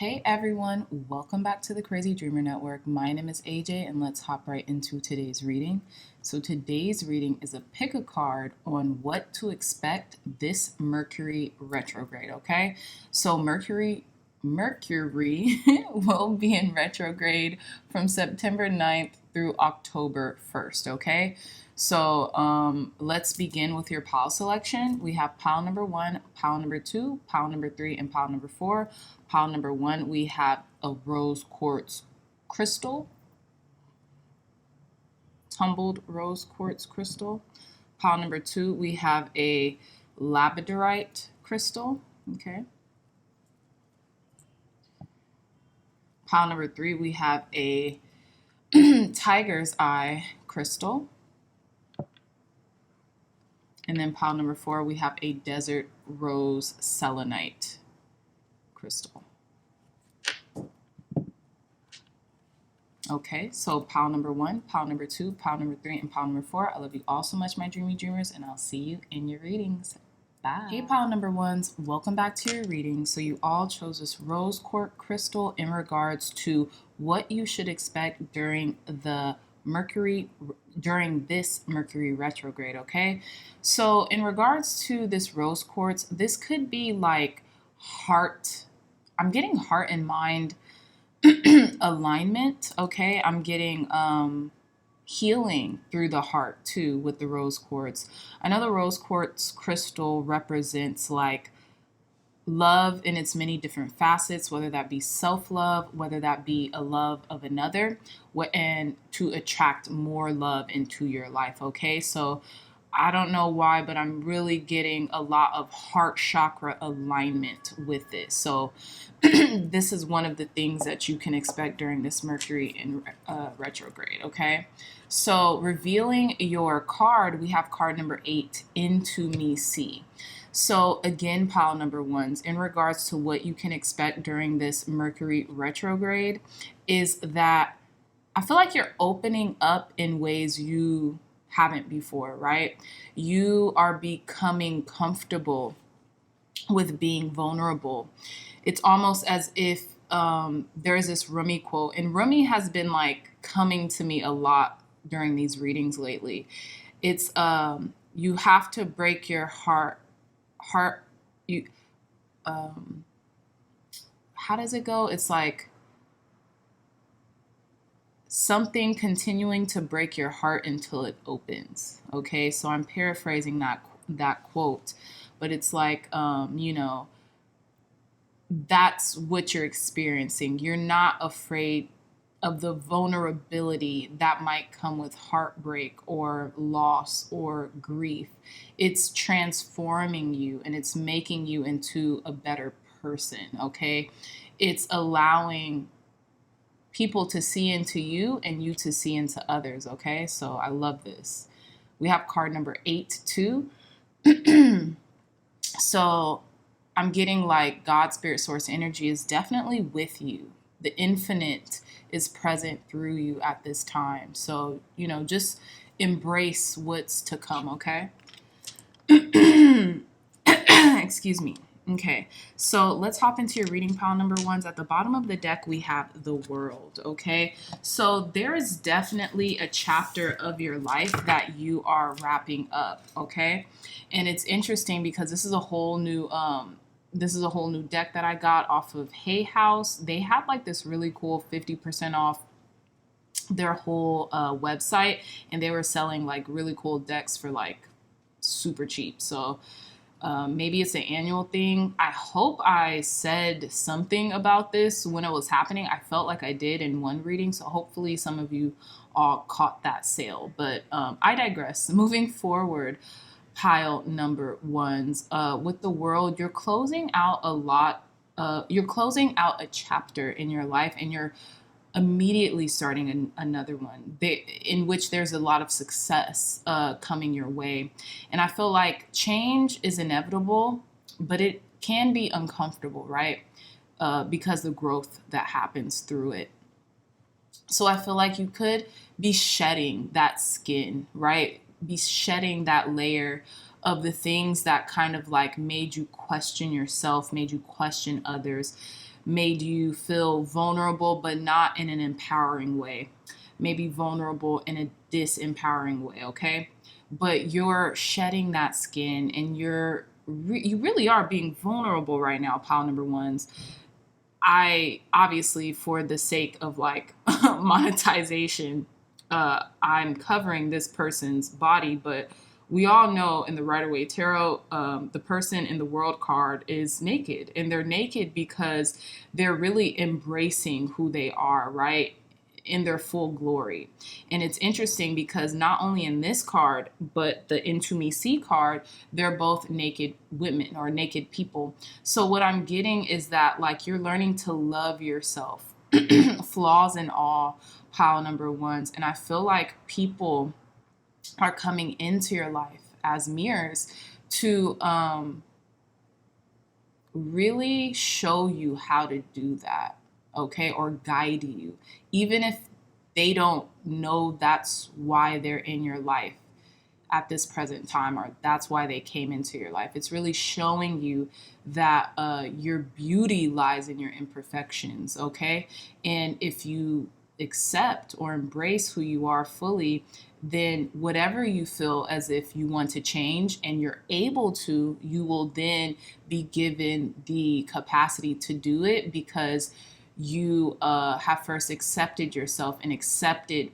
Hey everyone, welcome back to the Crazy Dreamer Network. My name is AJ and let's hop right into today's reading. So today's reading is a pick a card on what to expect this Mercury retrograde, okay? So Mercury will be in retrograde from September 9th through October 1st, okay? So let's begin with your pile selection. We have pile number 1, pile number 2, pile number 3, and pile number 4. Pile number 1, we have a rose quartz crystal, tumbled rose quartz crystal. Pile number 2, we have a labradorite crystal, okay. Pile number 3, we have a tiger's eye crystal. And then pile number 4, we have a desert rose selenite crystal. Okay, so pile number 1, pile number 2, pile number 3, and pile number 4. I love you all so much, my dreamy dreamers, and I'll see you in your readings. Bye. Hey, pile number 1s, welcome back to your reading. So you all chose this rose quartz crystal in regards to what you should expect during this Mercury retrograde, okay? So in regards to this rose quartz, this could be like I'm getting heart and mind alignment, okay? I'm getting healing through the heart too with the rose quartz. I know the rose quartz crystal represents like love in its many different facets, whether that be self-love, whether that be a love of another, and to attract more love into your life, okay? So I don't know why, but I'm really getting a lot of heart chakra alignment with this. So this is one of the things that you can expect during this Mercury in retrograde, okay? So revealing your card, we have card number 8, Into Me See. So again, pile number 1s, in regards to what you can expect during this Mercury retrograde is that I feel like you're opening up in ways you haven't before, right? You are becoming comfortable with being vulnerable. It's almost as if there's this Rumi quote, and Rumi has been like coming to me a lot during these readings lately. It's you have to break your heart. How does it go? It's like something continuing to break your heart until it opens. Okay, so I'm paraphrasing that quote, but it's like that's what you're experiencing. You're not afraid of the vulnerability that might come with heartbreak or loss or grief. It's transforming you and it's making you into a better person, okay? It's allowing people to see into you and you to see into others, okay? So I love this. We have card number 8 too. So I'm getting like God, Spirit, Source energy is definitely with you. The infinite is present through you at this time. So, just embrace what's to come, okay? Excuse me. Okay, so let's hop into your reading, pile number 1s. At the bottom of the deck, we have the World, okay? So there is definitely a chapter of your life that you are wrapping up, okay? And it's interesting because this is a whole new deck that I got off of Hay House. They had like this really cool 50% off their whole website, and they were selling like really cool decks for like super cheap. So maybe it's an annual thing. I hope I said something about this when it was happening. I felt like I did in one reading, so hopefully some of you all caught that sale. But I digress. Moving forward, pile number 1s, with the World, you're closing out a lot. You're closing out a chapter in your life, and you're immediately starting another one in which there's a lot of success coming your way. And I feel like change is inevitable, but it can be uncomfortable, right? Because the growth that happens through it. So I feel like you could be shedding that skin, right? Be shedding that layer of the things that kind of like made you question yourself, made you question others, made you feel vulnerable, but not in an empowering way. Maybe vulnerable in a disempowering way, okay? But you're shedding that skin, and you really are being vulnerable right now, pile number ones. I obviously, for the sake of like monetization, I'm covering this person's body, but we all know in the Rider-Waite Tarot, the person in the World card is naked, and they're naked because they're really embracing who they are, right? In their full glory. And it's interesting because not only in this card, but the Into Me See card, they're both naked women or naked people. So what I'm getting is that like you're learning to love yourself, flaws and all, pile number ones. And I feel like people are coming into your life as mirrors to really show you how to do that, okay, or guide you, even if they don't know that's why they're in your life at this present time, or that's why they came into your life. It's really showing you that your beauty lies in your imperfections, okay? And if you accept or embrace who you are fully, then whatever you feel as if you want to change and you're able to, you will then be given the capacity to do it because you have first accepted yourself and accepted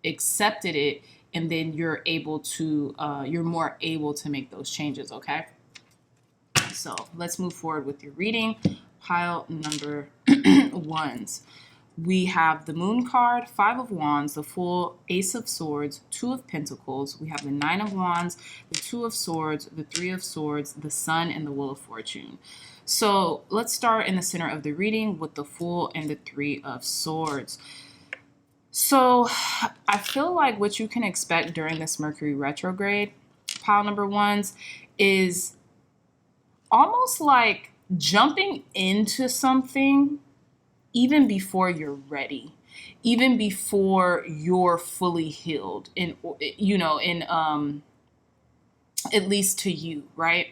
it, and then you're able to you're more able to make those changes, okay? So let's move forward with your reading. Pile number ones. We have the Moon card, Five of Wands, the Fool, Ace of Swords, Two of Pentacles. We have the Nine of Wands, the Two of Swords, the Three of Swords, the Sun, and the Wheel of Fortune. So let's start in the center of the reading with the Fool and the Three of Swords. So I feel like what you can expect during this Mercury retrograde, pile number ones, is almost like jumping into something even before you're ready, even before you're fully healed, in at least to you, right?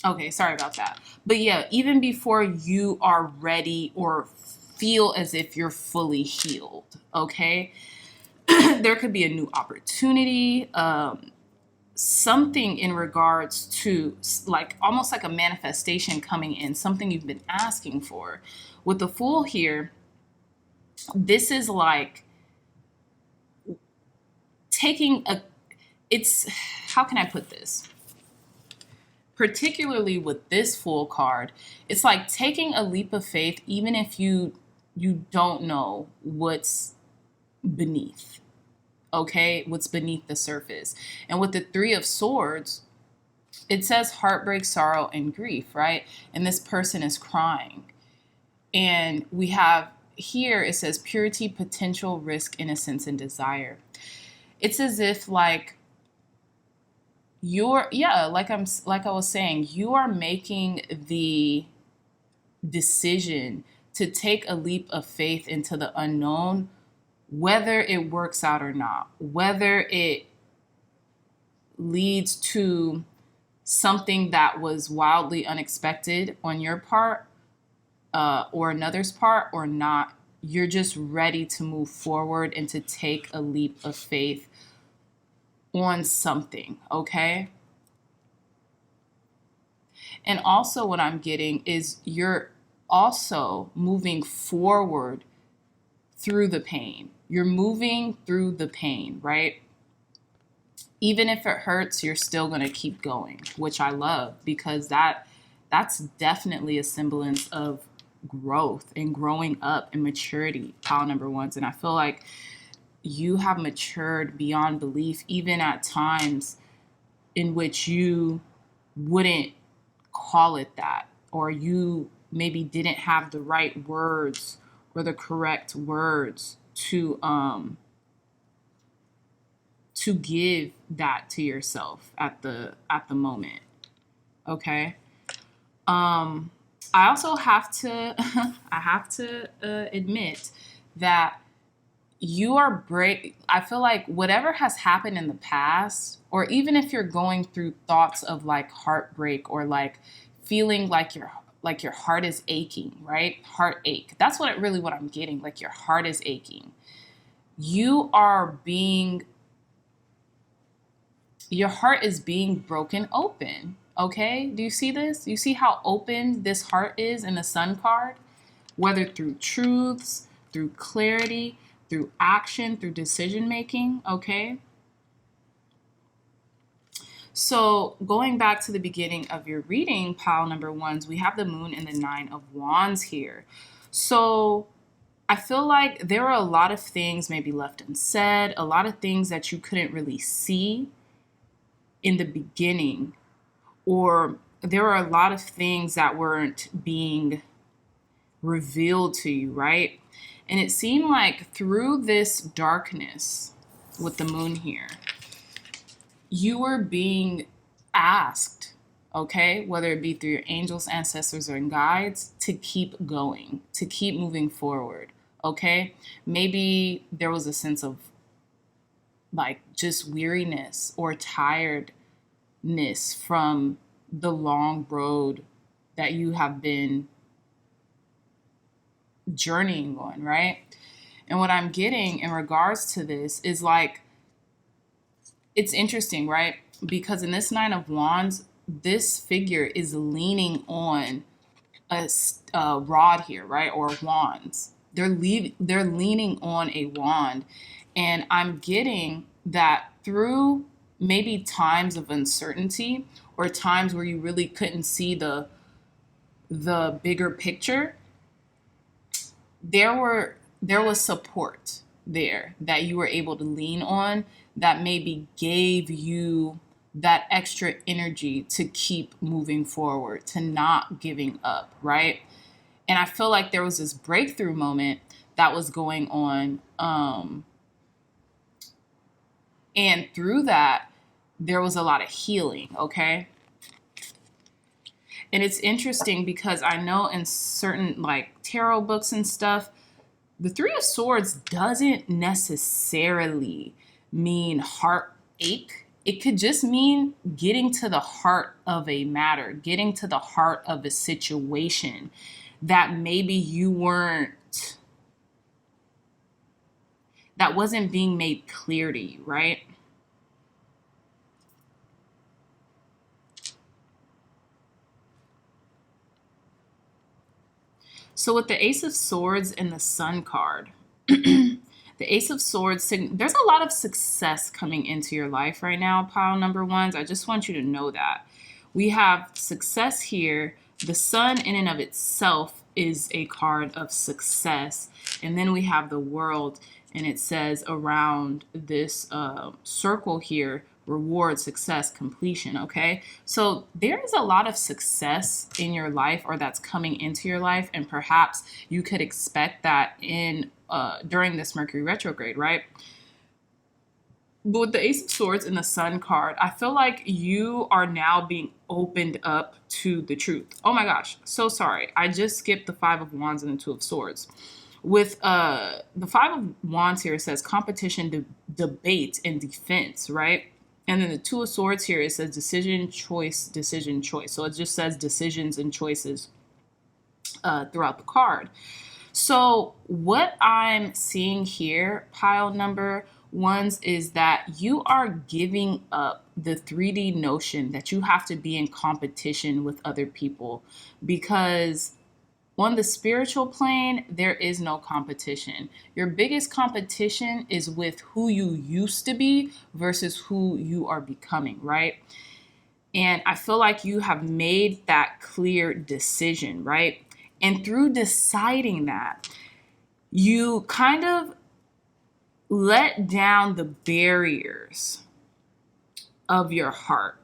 Okay, sorry about that. But yeah, even before you are ready or feel as if you're fully healed, okay? There could be a new opportunity, something in regards to like almost like a manifestation coming in, something you've been asking for. With the Fool here, this is like how can I put this? Particularly with this Fool card, it's like taking a leap of faith, even if you don't know what's beneath, okay? What's beneath the surface. And with the Three of Swords, it says heartbreak, sorrow, and grief, right? And this person is crying. And we have here, it says purity, potential, risk, innocence, and desire. It's as if like like I was saying, you are making the decision to take a leap of faith into the unknown, whether it works out or not, whether it leads to something that was wildly unexpected on your part or another's part or not. You're just ready to move forward and to take a leap of faith on something, okay? And also what I'm getting is you're also moving forward through the pain. You're moving through the pain, right? Even if it hurts, you're still going to keep going, which I love because that's definitely a semblance of growth and growing up and maturity, pile number ones. And I feel like you have matured beyond belief, even at times in which you wouldn't call it that, or you maybe didn't have the right words or the correct words to give that to yourself at the moment. Okay. I also have to admit that you are I feel like whatever has happened in the past, or even if you're going through thoughts of like heartbreak or like feeling like your heart is aching, right? Heartache. That's what I'm getting. Like your heart is aching. You are being Your heart is being broken open. Okay? Do you see this? You see how open this heart is in the Sun card? Whether through truths, through clarity, through action, through decision making, okay? So going back to the beginning of your reading, pile number ones, we have the moon and the 9 of wands here. So I feel like there are a lot of things maybe left unsaid, a lot of things that you couldn't really see in the beginning, or there are a lot of things that weren't being revealed to you, right? And it seemed like through this darkness with the moon here, you were being asked, okay, whether it be through your angels, ancestors, or guides, to keep going, to keep moving forward, okay? Maybe there was a sense of like just weariness or tiredness from the long road that you have been journeying on, right? And what I'm getting in regards to this is like, it's interesting, right? Because in this 9 of wands, this figure is leaning on a rod here, right? Or wands. They're leaning on a wand. And I'm getting that through maybe times of uncertainty or times where you really couldn't see the bigger picture, there was support there that you were able to lean on that maybe gave you that extra energy to keep moving forward, to not giving up, right? And I feel like there was this breakthrough moment that was going on. And through that, there was a lot of healing, okay? And it's interesting because I know in certain like tarot books and stuff, the 3 of Swords doesn't necessarily mean heartache. It could just mean getting to the heart of a matter, getting to the heart of a situation that maybe that wasn't being made clear to you, right? So with the Ace of Swords and the Sun card, the Ace of Swords, there's a lot of success coming into your life right now, pile number ones. I just want you to know that. We have success here. The Sun in and of itself is a card of success. And then we have the World, and it says around this circle here, reward, success, completion, okay? So there is a lot of success in your life, or that's coming into your life, and perhaps you could expect that in during this Mercury retrograde, right? But with the Ace of Swords and the Sun card, I feel like you are now being opened up to the truth. Oh my gosh, so sorry. I just skipped the 5 of Wands and the 2 of Swords. With the 5 of Wands here, it says competition, debate, and defense, right? And then the 2 of Swords here, it says decision, choice, decision, choice. So it just says decisions and choices throughout the card. So what I'm seeing here, pile number ones, is that you are giving up the 3D notion that you have to be in competition with other people, because on the spiritual plane, there is no competition. Your biggest competition is with who you used to be versus who you are becoming, right? And I feel like you have made that clear decision, right? And through deciding that, you kind of let down the barriers of your heart.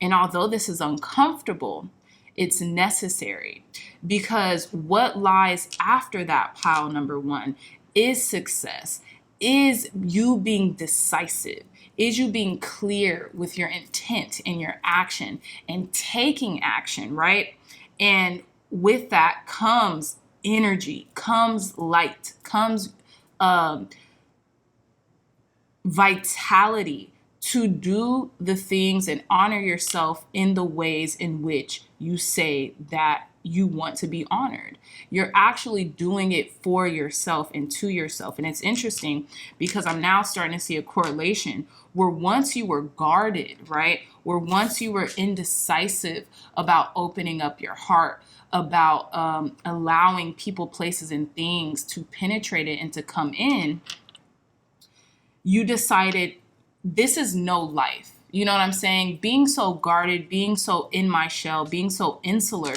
And although this is uncomfortable, it's necessary, because what lies after that, pile number one, is success, is you being decisive, is you being clear with your intent and your action and taking action, right? And with that comes energy, comes light, comes vitality to do the things and honor yourself in the ways in which you say that you want to be honored. You're actually doing it for yourself and to yourself. And it's interesting because I'm now starting to see a correlation where once you were guarded, right? Where once you were indecisive about opening up your heart, about allowing people, places, and things to penetrate it and to come in, you decided this is no life. You know what I'm saying? Being so guarded, being so in my shell, being so insular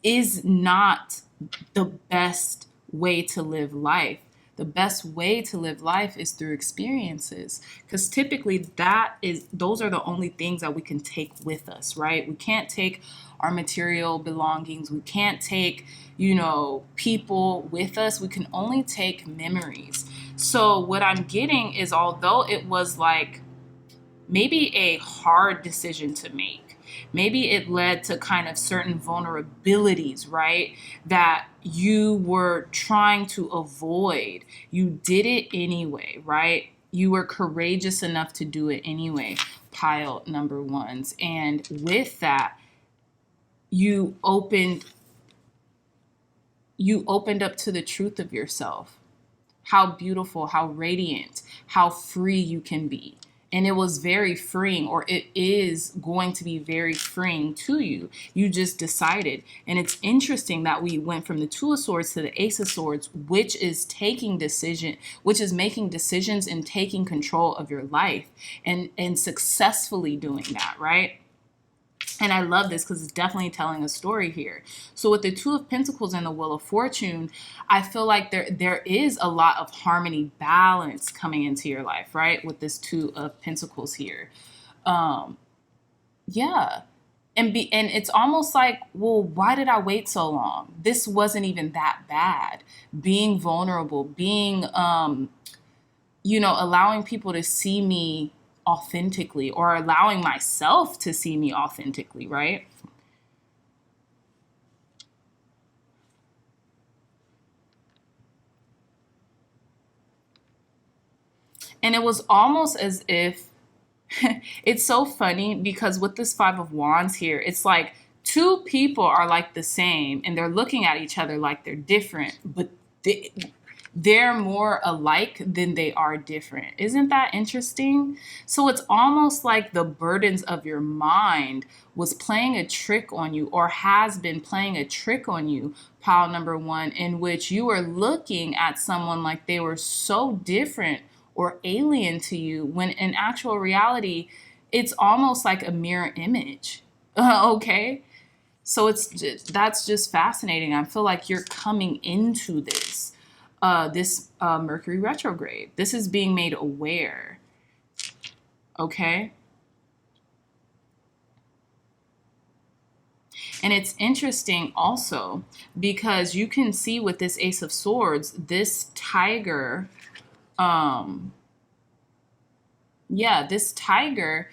is not the best way to live life. The best way to live life is through experiences, because typically those are the only things that we can take with us, right? We can't take our material belongings. We can't take, people with us. We can only take memories. So what I'm getting is, although it was like maybe a hard decision to make, maybe it led to kind of certain vulnerabilities, right? That you were trying to avoid. You did it anyway, right? You were courageous enough to do it anyway, pile number ones. And with that, you opened up to the truth of yourself. How beautiful, how radiant, how free you can be. And it was very freeing, or it is going to be very freeing to you. You just decided. And it's interesting that we went from the Two of Swords to the Ace of Swords, which is making decisions and taking control of your life and successfully doing that, right? And I love this because it's definitely telling a story here. So with the Two of Pentacles and the Wheel of Fortune, I feel like there is a lot of harmony, balance coming into your life, right? With this Two of Pentacles here. Yeah. And it's almost like, well, why did I wait so long? This wasn't even that bad. Being vulnerable, being, allowing people to see me authentically, or allowing myself to see me authentically, right? And it was almost as if it's so funny because with this Five of Wands here, it's like two people are like the same and they're looking at each other like they're different, but they're more alike than they are different. Isn't that interesting? So it's almost like the burdens of your mind was playing a trick on you, or has been playing a trick on you, pile number one, in which you were looking at someone like they were so different or alien to you, when in actual reality, it's almost like a mirror image. Okay? So that's just fascinating. I feel like you're coming into this Mercury retrograde. This is being made aware. Okay? And it's interesting also because you can see with this Ace of Swords, this tiger, this tiger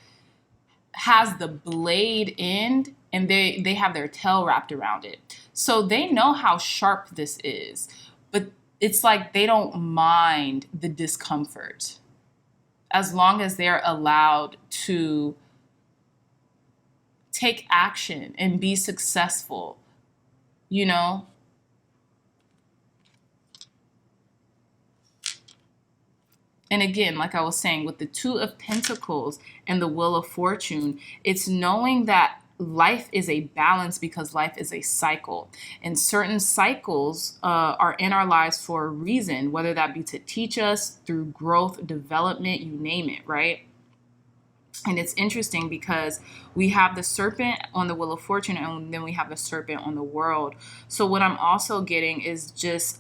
has the blade end, and they have their tail wrapped around it. So they know how sharp this is, but it's like they don't mind the discomfort as long as they're allowed to take action and be successful, And again, like I was saying, with the Two of Pentacles and the Wheel of Fortune, it's knowing that life is a balance because life is a cycle. And certain cycles are in our lives for a reason, whether that be to teach us through growth, development, you name it, right? And it's interesting because we have the Serpent on the Wheel of Fortune, and then we have the Serpent on the World. So what I'm also getting is just...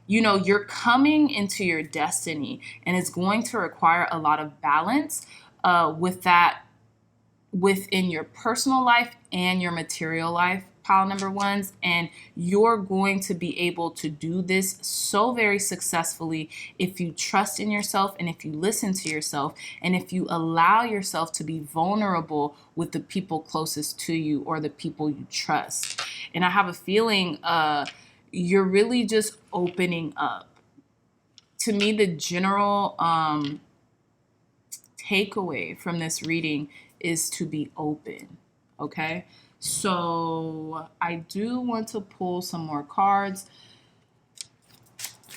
you're coming into your destiny, and it's going to require a lot of balance with that within your personal life and your material life, pile number ones. And you're going to be able to do this so very successfully if you trust in yourself, and if you listen to yourself, and if you allow yourself to be vulnerable with the people closest to you or the people you trust. And I have a feeling you're really just opening up. To me, the general takeaway from this reading is to be open, okay? So I do want to pull some more cards.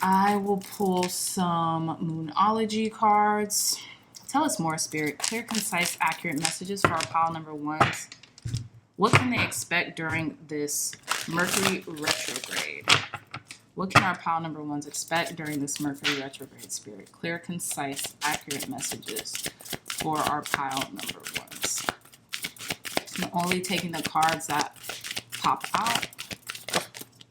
I will pull some Moonology cards. Tell us more, Spirit. Clear, concise, accurate messages for our pile number ones. What can they expect during this Mercury retrograde? What can our pile number ones expect during this Mercury retrograde, Spirit? Clear, concise, accurate messages for our pile number ones. I'm only taking the cards that pop out.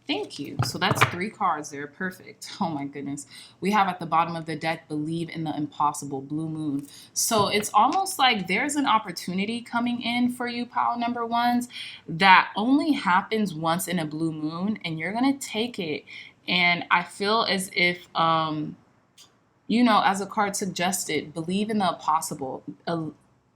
Thank you. So that's 3 cards there. Perfect. Oh my goodness. We have at the bottom of the deck, believe in the impossible, blue moon. So it's almost like there's an opportunity coming in for you, pile number ones, that only happens once in a blue moon, and you're going to take it. And I feel as if, you know, as a card suggested, believe in the possible.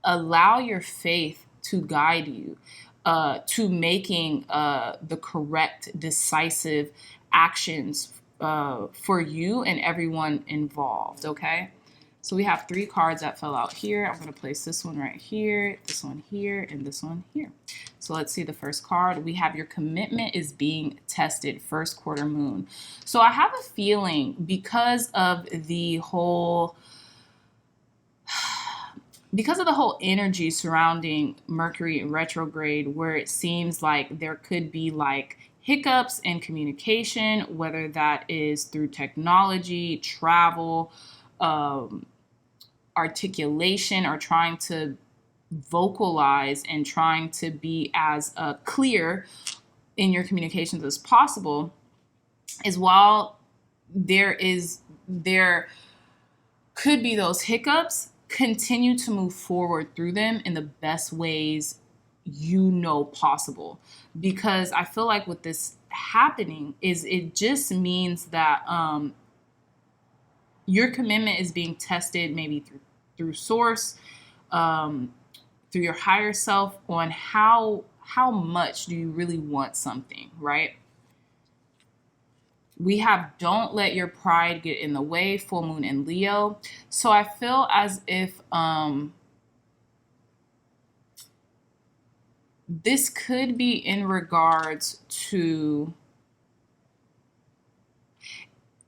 Allow your faith to guide you to making the correct, decisive actions for you and everyone involved, okay? So we have 3 cards that fell out here. I'm going to place this one right here, this one here, and this one here. So let's see the first card. We have your commitment is being tested, first quarter moon. So I have a feeling because of the whole energy surrounding Mercury retrograde, where it seems like there could be like hiccups in communication, whether that is through technology, travel, articulation, or trying to vocalize and trying to be as clear in your communications as possible, is while there could be those hiccups, continue to move forward through them in the best ways you know possible. Because I feel like with this happening is it just means that your commitment is being tested maybe through source, through your higher self, on how much do you really want something, right? We have don't let your pride get in the way, full moon in Leo. So I feel as if this could be in regards to,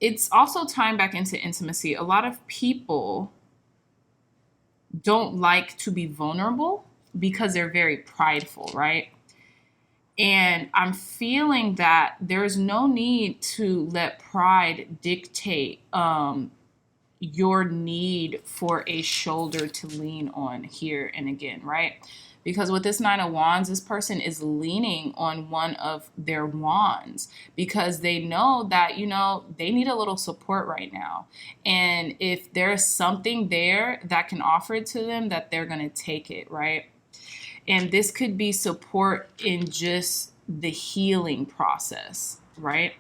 it's also tying back into intimacy. A lot of people don't like to be vulnerable because they're very prideful, right? And I'm feeling that there's no need to let pride dictate your need for a shoulder to lean on here and again, right? Because with this 9 of Wands, this person is leaning on one of their wands because they know that, you know, they need a little support right now. And if there's something there that can offer it to them, that they're going to take it, right? And this could be support in just the healing process, right?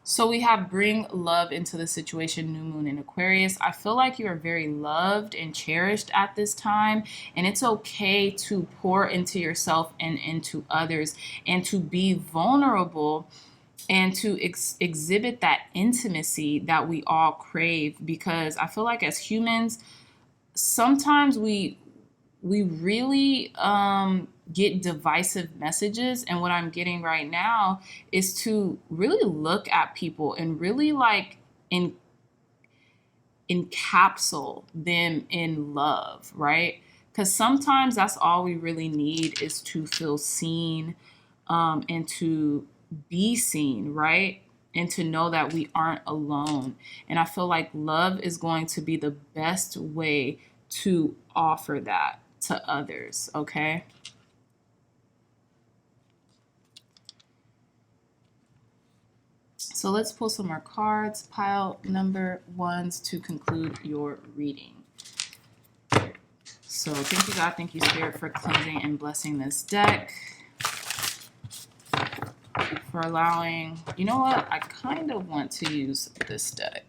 So we have bring love into the situation, new moon in Aquarius. I feel like you are very loved and cherished at this time, and it's okay to pour into yourself and into others and to be vulnerable and to exhibit that intimacy that we all crave, because I feel like as humans, sometimes we really get divisive messages. And what I'm getting right now is to really look at people and really like encapsule them in love, right? Because sometimes that's all we really need, is to feel seen and to be seen, right? And to know that we aren't alone. And I feel like love is going to be the best way to offer that to others, okay? So let's pull some more cards, pile number ones, to conclude your reading. So thank you, God. Thank you, Spirit, for cleansing and blessing this deck. For allowing, you know what? I kind of want to use this deck.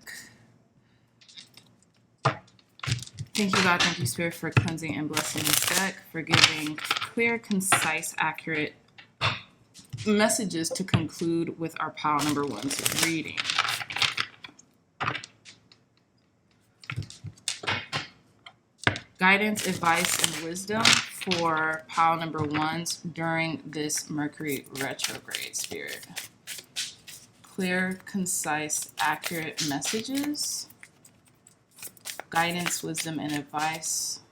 Thank you, God. Thank you, Spirit, for cleansing and blessing this deck, for giving clear, concise, accurate messages to conclude with our pile number one's reading. Guidance, advice, and wisdom for pile number ones during this Mercury retrograde, Spirit. Clear, concise, accurate messages. Guidance, wisdom, and advice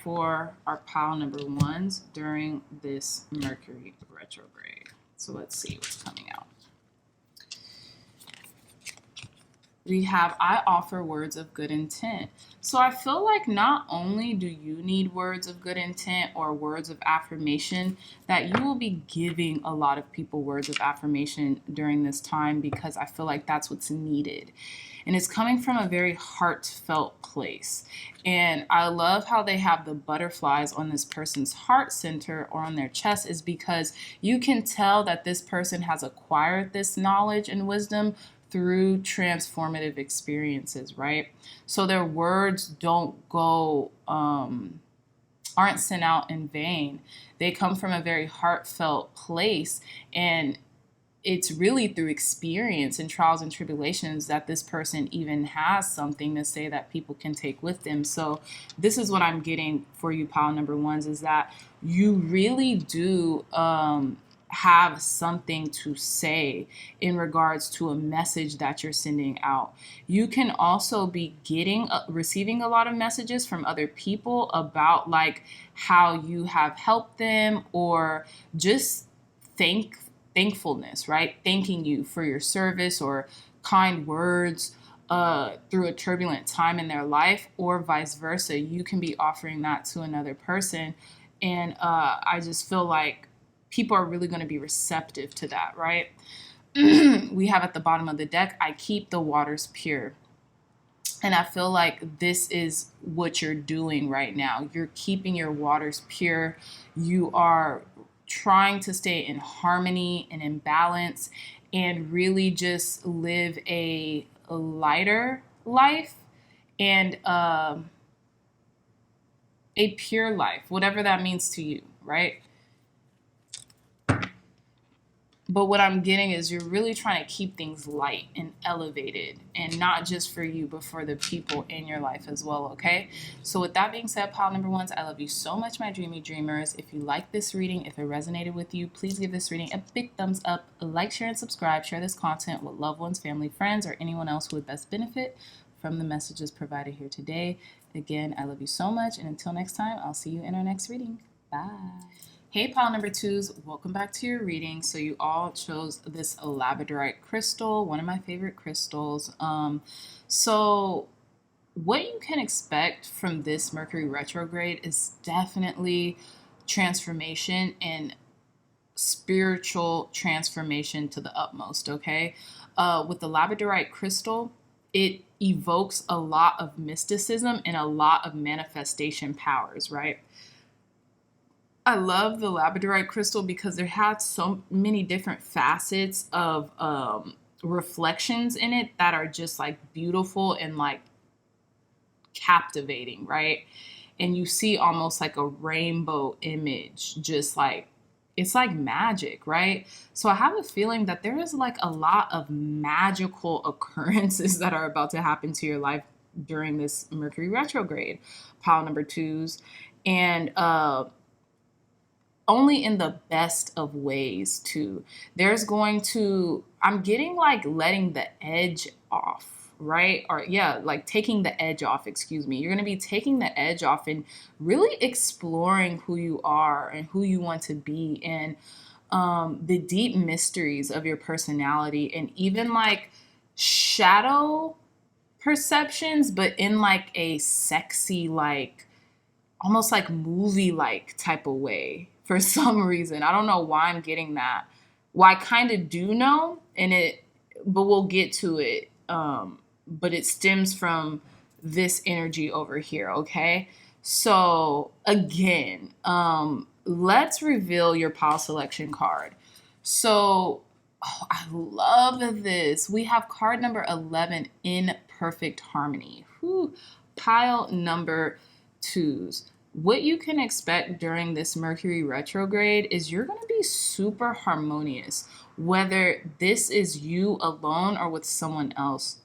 for our pile number ones during this Mercury retrograde. So let's see what's coming out. We have, I offer words of good intent. So I feel like not only do you need words of good intent or words of affirmation, that you will be giving a lot of people words of affirmation during this time, because I feel like that's what's needed. And it's coming from a very heartfelt place. And I love how they have the butterflies on this person's heart center or on their chest, is because you can tell that this person has acquired this knowledge and wisdom through transformative experiences, right? So their words don't go, aren't sent out in vain. They come from a very heartfelt place, and it's really through experience and trials and tribulations that this person even has something to say that people can take with them. So this is what I'm getting for you, pile number ones, is that you really do have something to say in regards to a message that you're sending out. You can also be receiving a lot of messages from other people about like how you have helped them, or just thankfulness, right? Thanking you for your service or kind words through a turbulent time in their life, or vice versa. You can be offering that to another person. And I just feel like people are really going to be receptive to that, right? We have at the bottom of the deck, I keep the waters pure. And I feel like this is what you're doing right now. You're keeping your waters pure. You are trying to stay in harmony and in balance, and really just live a lighter life and a pure life, whatever that means to you, right? But what I'm getting is you're really trying to keep things light and elevated, and not just for you, but for the people in your life as well, okay? So with that being said, pile number ones, I love you so much, my dreamy dreamers. If you like this reading, if it resonated with you, please give this reading a big thumbs up, like, share, and subscribe. Share this content with loved ones, family, friends, or anyone else who would best benefit from the messages provided here today. Again, I love you so much, and until next time, I'll see you in our next reading. Bye. Hey, pile number twos, welcome back to your reading. So you all chose this labradorite crystal, one of my favorite crystals. So what you can expect from this Mercury retrograde is definitely transformation and spiritual transformation to the utmost, okay? With the labradorite crystal, it evokes a lot of mysticism and a lot of manifestation powers, right? I love the labradorite crystal because there has so many different facets of reflections in it that are just like beautiful and like captivating, right? And you see almost like a rainbow image, just like, it's like magic, right? So I have a feeling that there is like a lot of magical occurrences that are about to happen to your life during this Mercury retrograde, pile number twos. And only in the best of ways too. I'm getting like letting the edge off, right? Or yeah, like taking the edge off, excuse me. You're going to be taking the edge off and really exploring who you are and who you want to be, and the deep mysteries of your personality, and even like shadow perceptions, but in like a sexy, like almost like movie-like type of way. For some reason, I don't know why I'm getting that. Well, I kind of do know, but we'll get to it. But it stems from this energy over here, okay? So again, let's reveal your pile selection card. So, I love this. We have card number 11, in perfect harmony. Whew. Pile number twos. What you can expect during this Mercury retrograde is you're going to be super harmonious, whether this is you alone or with someone else.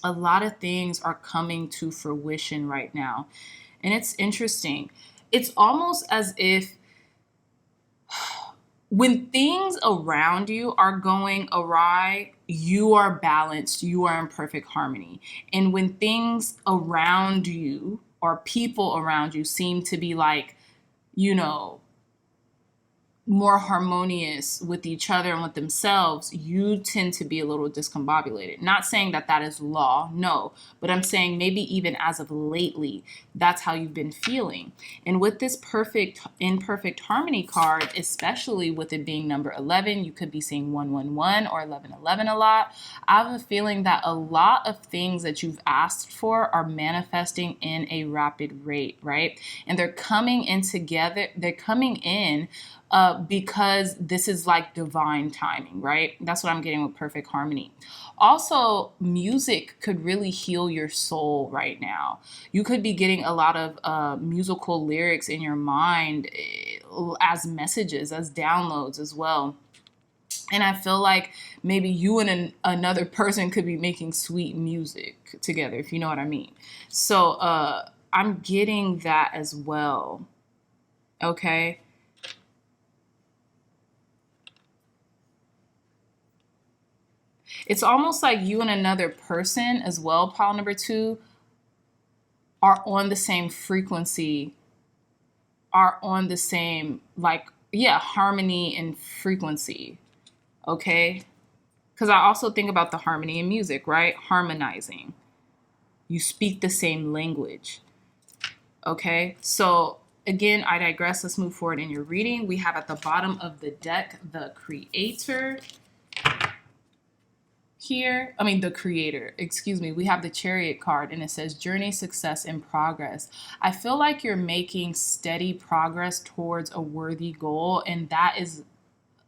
A lot of things are coming to fruition right now. And it's interesting. It's almost as if when things around you are going awry, you are balanced, you are in perfect harmony. And when things around you or people around you seem to be like, you know, more harmonious with each other and with themselves, you tend to be a little discombobulated. Not saying that that is law, no, but I'm saying maybe even as of lately, that's how you've been feeling. And with this imperfect harmony card, especially with it being number 11, you could be seeing 111 or 1111 a lot. I have a feeling that a lot of things that you've asked for are manifesting in a rapid rate, right? And they're coming in together, they're coming in because this is like divine timing, right? That's what I'm getting with perfect harmony. Also, music could really heal your soul right now. You could be getting a lot of musical lyrics in your mind as messages, as downloads as well. And I feel like maybe you and another person could be making sweet music together, if you know what I mean. So I'm getting that as well. Okay. It's almost like you and another person as well, pile number 2, are on the same frequency, are on the same, like, yeah, harmony and frequency. Okay? Because I also think about the harmony in music, right? Harmonizing. You speak the same language. Okay? So, again, I digress. Let's move forward in your reading. We have at the bottom of the deck the Creator. Here, I mean the Creator, excuse me, we have the Chariot card and it says journey, success, and progress. I feel like you're making steady progress towards a worthy goal, and that is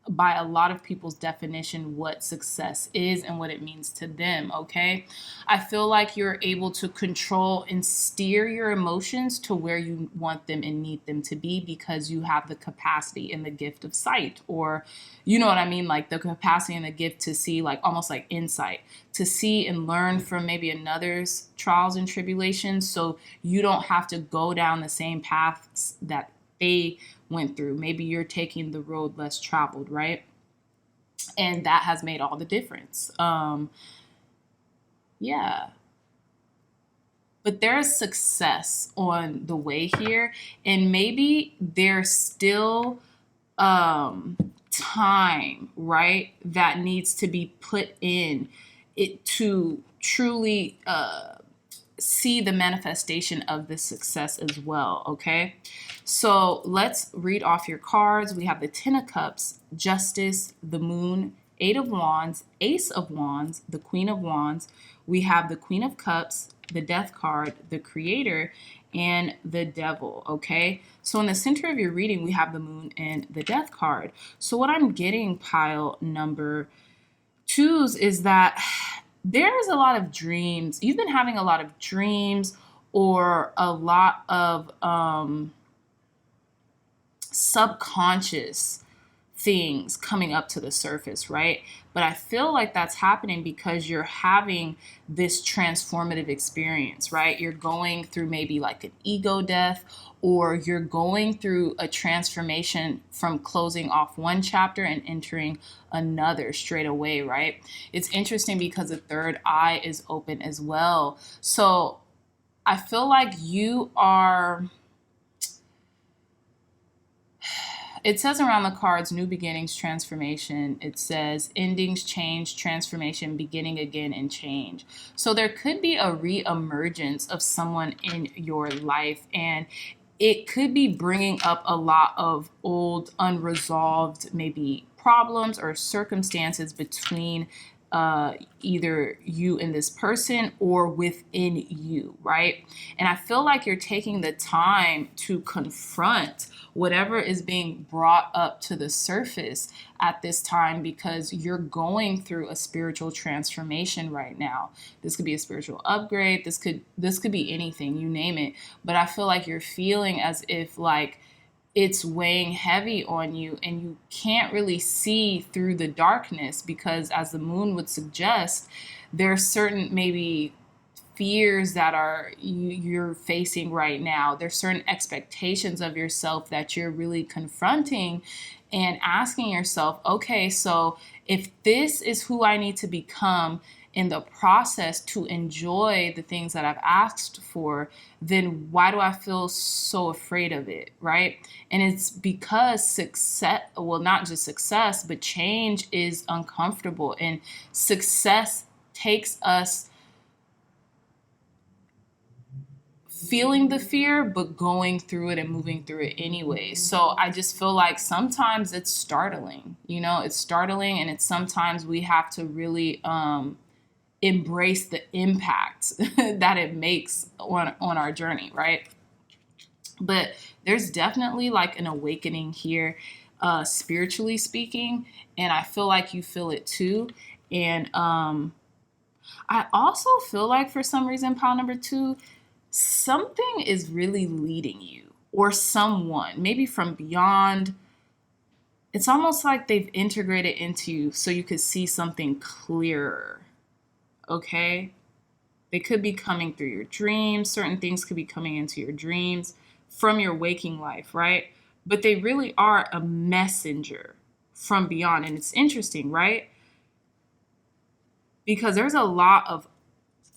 by a lot of people's definition what success is and what it means to them, okay? I feel like you're able to control and steer your emotions to where you want them and need them to be because you have the capacity and the gift of sight, or you know what I mean, like the capacity and the gift to see, like almost like insight, to see and learn from maybe another's trials and tribulations, so you don't have to go down the same paths that they went through. Maybe you're taking the road less traveled, right? And that has made all the difference. Yeah. But there's success on the way here, and maybe there's still time, right, that needs to be put in it to truly see the manifestation of this success as well, okay? So let's read off your cards. We have the 10 of Cups, Justice, the Moon, 8 of Wands, Ace of Wands, the Queen of Wands. We have the Queen of Cups, the Death card, the Creator, and the Devil, okay? So in the center of your reading, we have the Moon and the Death card. So what I'm getting, pile number 2s, is that there's a lot of dreams. You've been having a lot of dreams or a lot of subconscious things coming up to the surface, right? But I feel like that's happening because you're having this transformative experience, right? You're going through maybe like an ego death, or you're going through a transformation from closing off one chapter and entering another straight away, right? It's interesting because the third eye is open as well. So I feel like you are... It says around the cards, new beginnings, transformation. It says endings, change, transformation, beginning again, and change. So there could be a re-emergence of someone in your life, and it could be bringing up a lot of old, unresolved, maybe problems or circumstances between either you and this person or within you, right? And I feel like you're taking the time to confront whatever is being brought up to the surface at this time, because you're going through a spiritual transformation right now. This could be a spiritual upgrade. This could be anything, you name it. But I feel like you're feeling as if like it's weighing heavy on you and you can't really see through the darkness, because as the Moon would suggest, there are certain maybe fears that you're facing right now. There's certain expectations of yourself that you're really confronting and asking yourself, okay, so if this is who I need to become in the process to enjoy the things that I've asked for, then why do I feel so afraid of it, right? And it's because success, well, not just success, but change is uncomfortable, and success takes us feeling the fear, but going through it and moving through it anyway. So I just feel like sometimes it's startling, it's startling, and it's sometimes we have to really embrace the impact that it makes on our journey, right? But there's definitely like an awakening here, spiritually speaking, and I feel like you feel it too. And I also feel like for some reason, pile number 2, something is really leading you, or someone, maybe from beyond. It's almost like they've integrated into you so you could see something clearer. Okay? They could be coming through your dreams. Certain things could be coming into your dreams from your waking life, right? But they really are a messenger from beyond. And it's interesting, right? Because there's a lot of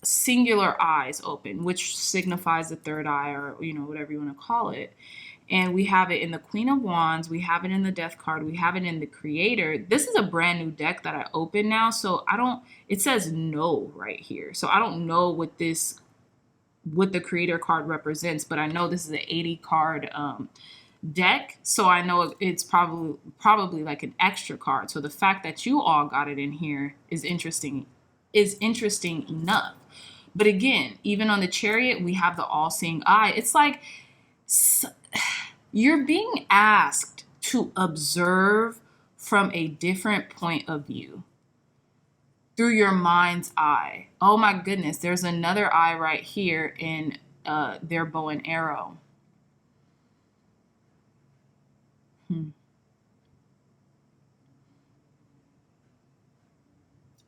singular eyes open, which signifies the third eye, or whatever you want to call it. And we have it in the Queen of Wands, we have it in the Death card, we have it in the Creator. This is a brand new deck that I opened now, so it says no right here, so I don't know what the Creator card represents, but I know this is an 80 card deck, so I know it's probably like an extra card. So the fact that you all got it in here is interesting enough. But again, even on the Chariot, we have the all-seeing eye. It's like you're being asked to observe from a different point of view through your mind's eye. Oh my goodness, there's another eye right here in their bow and arrow.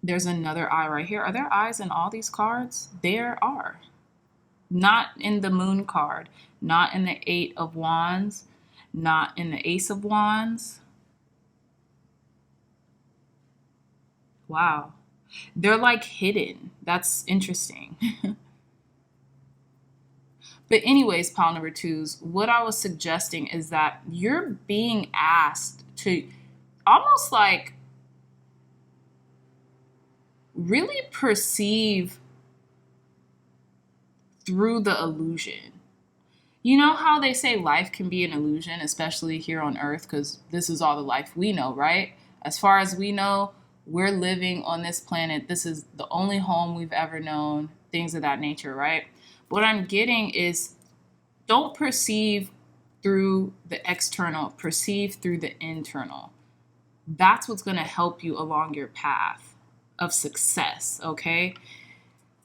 There's another eye right here. Are there eyes in all these cards? There are. Not in the Moon card, not in the 8 of Wands, not in the Ace of Wands. Wow. They're like hidden. That's interesting. But anyways, pile number 2s, what I was suggesting is that you're being asked to almost like really perceive through the illusion. You know how they say life can be an illusion, especially here on Earth, because this is all the life we know, right? As far as we know, we're living on this planet. This is the only home we've ever known, things of that nature, right? What I'm getting is, don't perceive through the external, perceive through the internal. That's what's going to help you along your path of success, okay?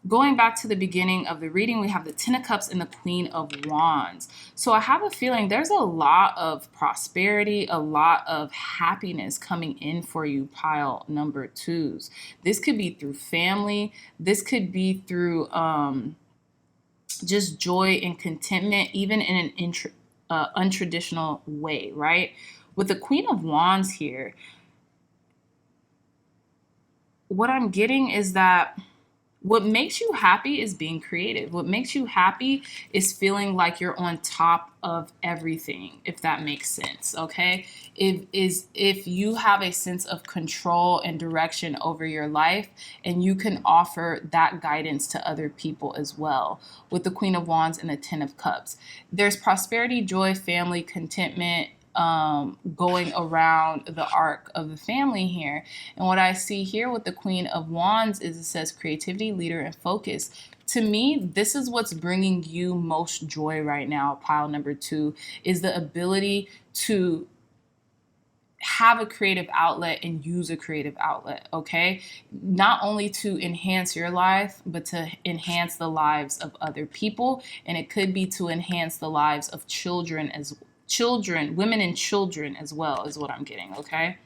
Going back to the beginning of the reading, we have the 10 of Cups and the Queen of Wands. So I have a feeling there's a lot of prosperity, a lot of happiness coming in for you, pile number 2s. This could be through family. This could be through just joy and contentment, even in an untraditional way, right? With the Queen of Wands here, what I'm getting is that what makes you happy is being creative. What makes you happy is feeling like you're on top of everything, if that makes sense, okay? If you have a sense of control and direction over your life, and you can offer that guidance to other people as well. With the Queen of Wands and the 10 of Cups, there's prosperity, joy, family, contentment, going around the arc of the family here. And what I see here with the Queen of Wands is it says creativity, leader, and focus. To me, this is what's bringing you most joy right now, pile number 2, is the ability to have a creative outlet and use a creative outlet, okay? Not only to enhance your life, but to enhance the lives of other people. And it could be to enhance the lives of women and children as well, is what I'm getting, okay?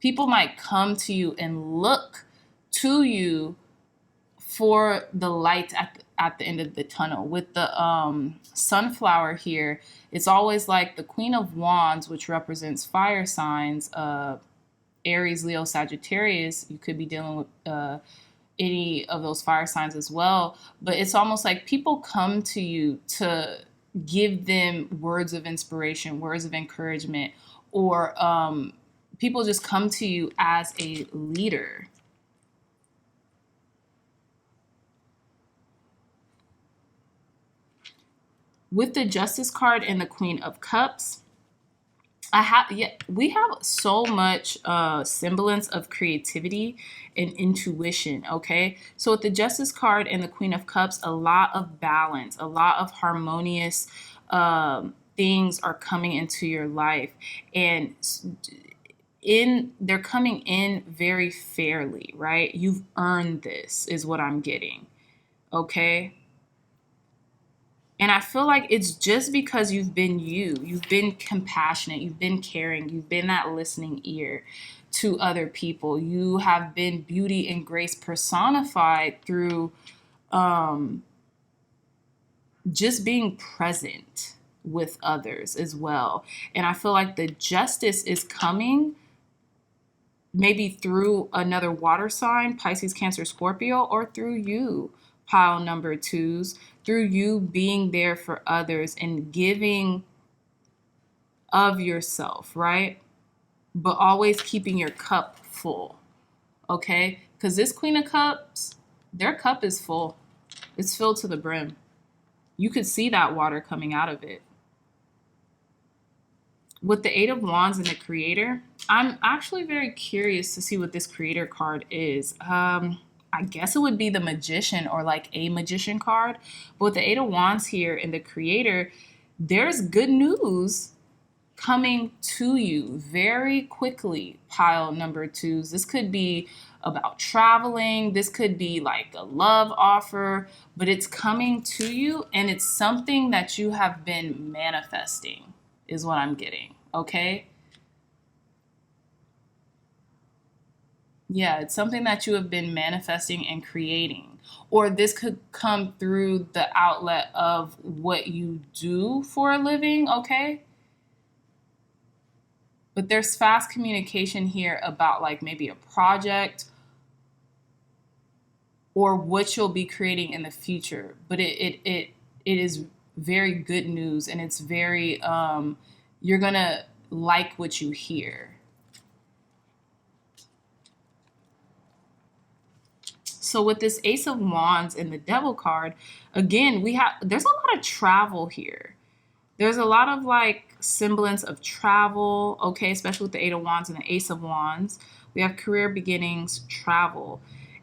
People might come to you and look to you for the light at the end of the tunnel. With the sunflower here, it's always like the Queen of Wands, which represents fire signs, Aries, Leo, Sagittarius. You could be dealing with any of those fire signs as well. But it's almost like people come to you to give them words of inspiration, words of encouragement, or people just come to you as a leader. With the Justice card and the Queen of Cups, we have so much semblance of creativity and intuition, okay? So with the Justice card and the Queen of Cups, a lot of balance, a lot of harmonious things are coming into your life, and they're coming in very fairly, right? You've earned this, is what I'm getting, okay? And I feel like it's just because you've been you've been compassionate, you've been caring, you've been that listening ear to other people. You have been beauty and grace personified through just being present with others as well. And I feel like the justice is coming maybe through another water sign, Pisces, Cancer, Scorpio, or through you, pile number twos, through you being there for others and giving of yourself, right? But always keeping your cup full, okay? Because this Queen of Cups, their cup is full. It's filled to the brim. You could see that water coming out of it. With the Eight of Wands and the Creator, I'm actually very curious to see what this Creator card is. I guess it would be the Magician or like a Magician card. But with the Eight of Wands here and the Creator, there's good news coming to you very quickly, pile number twos. This could be about traveling. This could be like a love offer, but it's coming to you, and it's something that you have been manifesting is what I'm getting, okay? Yeah, it's something that you have been manifesting and creating. Or this could come through the outlet of what you do for a living, okay? But there's fast communication here about like maybe a project or what you'll be creating in the future. But it is very good news, and it's very, you're gonna like what you hear. So with this Ace of Wands and the Devil card, again, there's a lot of travel here. There's a lot of like semblance of travel, okay, especially with the Eight of Wands and the Ace of Wands. We have career beginnings, travel.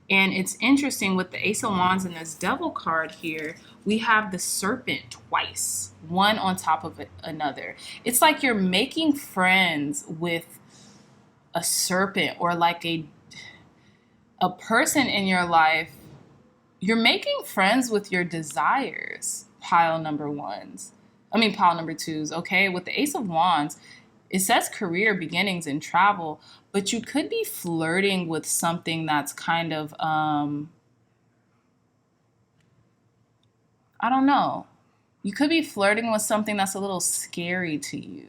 And it's interesting with the Ace of Wands and this Devil card here, we have the Serpent twice, one on top of another. It's like you're making friends with a serpent or like a person in your life. You're making friends with your desires, pile number twos, okay? With the Ace of Wands, it says career beginnings and travel, but you could be flirting with something that's kind of, I don't know. You could be flirting with something that's a little scary to you.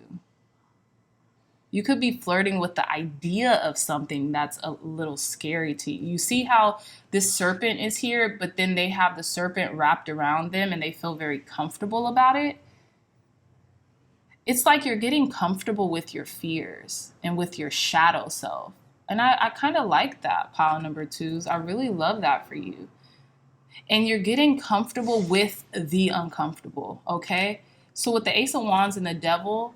You could be flirting with the idea of something that's a little scary to you. You see how this serpent is here, but then they have the serpent wrapped around them and they feel very comfortable about it. It's like you're getting comfortable with your fears and with your shadow self. And I kind of like that, pile number twos. I really love that for you. And you're getting comfortable with the uncomfortable, okay? So with the Ace of Wands and the Devil,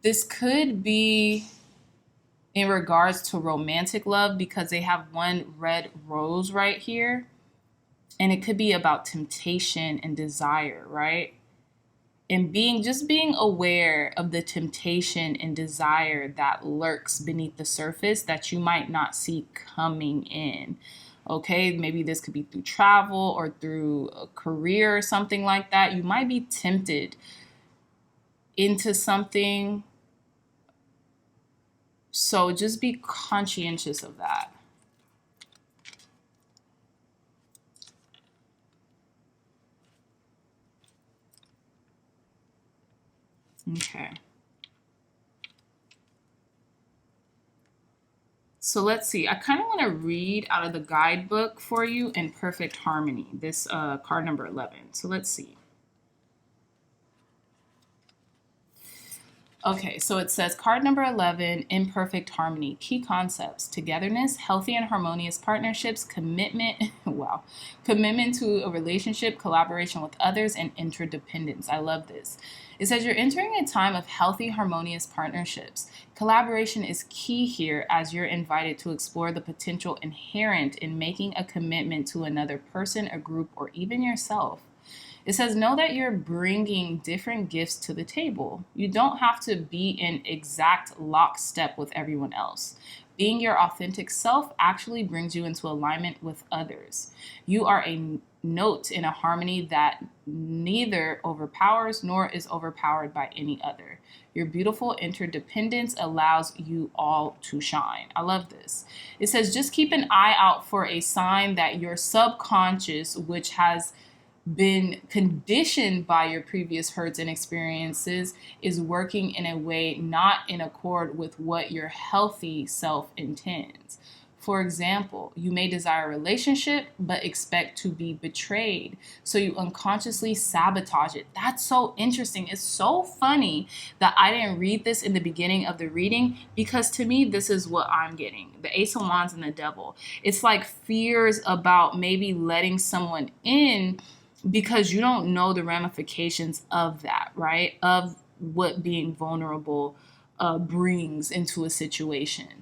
this could be in regards to romantic love because they have one red rose right here. And it could be about temptation and desire, right? And just being aware of the temptation and desire that lurks beneath the surface that you might not see coming in. Okay, maybe this could be through travel or through a career or something like that. You might be tempted into something. So just be conscientious of that. Okay. So let's see. I kind of want to read out of the guidebook for you in perfect harmony. This card number 11. So let's see. Okay, so it says card number 11, imperfect harmony. Key concepts: togetherness, healthy and harmonious partnerships, commitment, wow, commitment to a relationship, collaboration with others, and interdependence. I love this. It says you're entering a time of healthy, harmonious partnerships. Collaboration is key here as you're invited to explore the potential inherent in making a commitment to another person, a group, or even yourself. It says, know that you're bringing different gifts to the table. You don't have to be in exact lockstep with everyone else. Being your authentic self actually brings you into alignment with others. You are a note in a harmony that neither overpowers nor is overpowered by any other. Your beautiful interdependence allows you all to shine. I love this. It says, just keep an eye out for a sign that your subconscious, which has been conditioned by your previous hurts and experiences, is working in a way not in accord with what your healthy self intends. For example, you may desire a relationship but expect to be betrayed, so you unconsciously sabotage it. That's so interesting. It's so funny that I didn't read this in the beginning of the reading, because to me, this is what I'm getting. The Ace of Wands and the Devil. It's like fears about maybe letting someone in because you don't know the ramifications of that, right? Of what being vulnerable brings into a situation.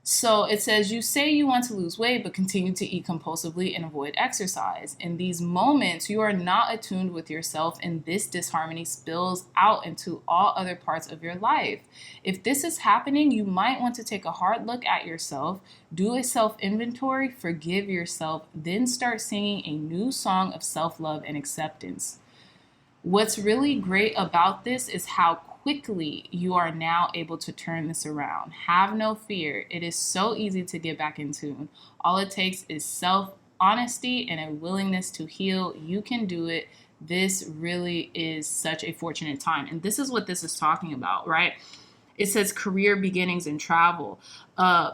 So it says, you say you want to lose weight, but continue to eat compulsively and avoid exercise. In these moments, you are not attuned with yourself, and this disharmony spills out into all other parts of your life. If this is happening, you might want to take a hard look at yourself, do a self-inventory, forgive yourself, then start singing a new song of self-love and acceptance. What's really great about this is how quickly you are now able to turn this around. Have no fear. It is so easy to get back in tune. All it takes is self-honesty and a willingness to heal. You can do it. This really is such a fortunate time. And this is what this is talking about, right? It says career beginnings and travel.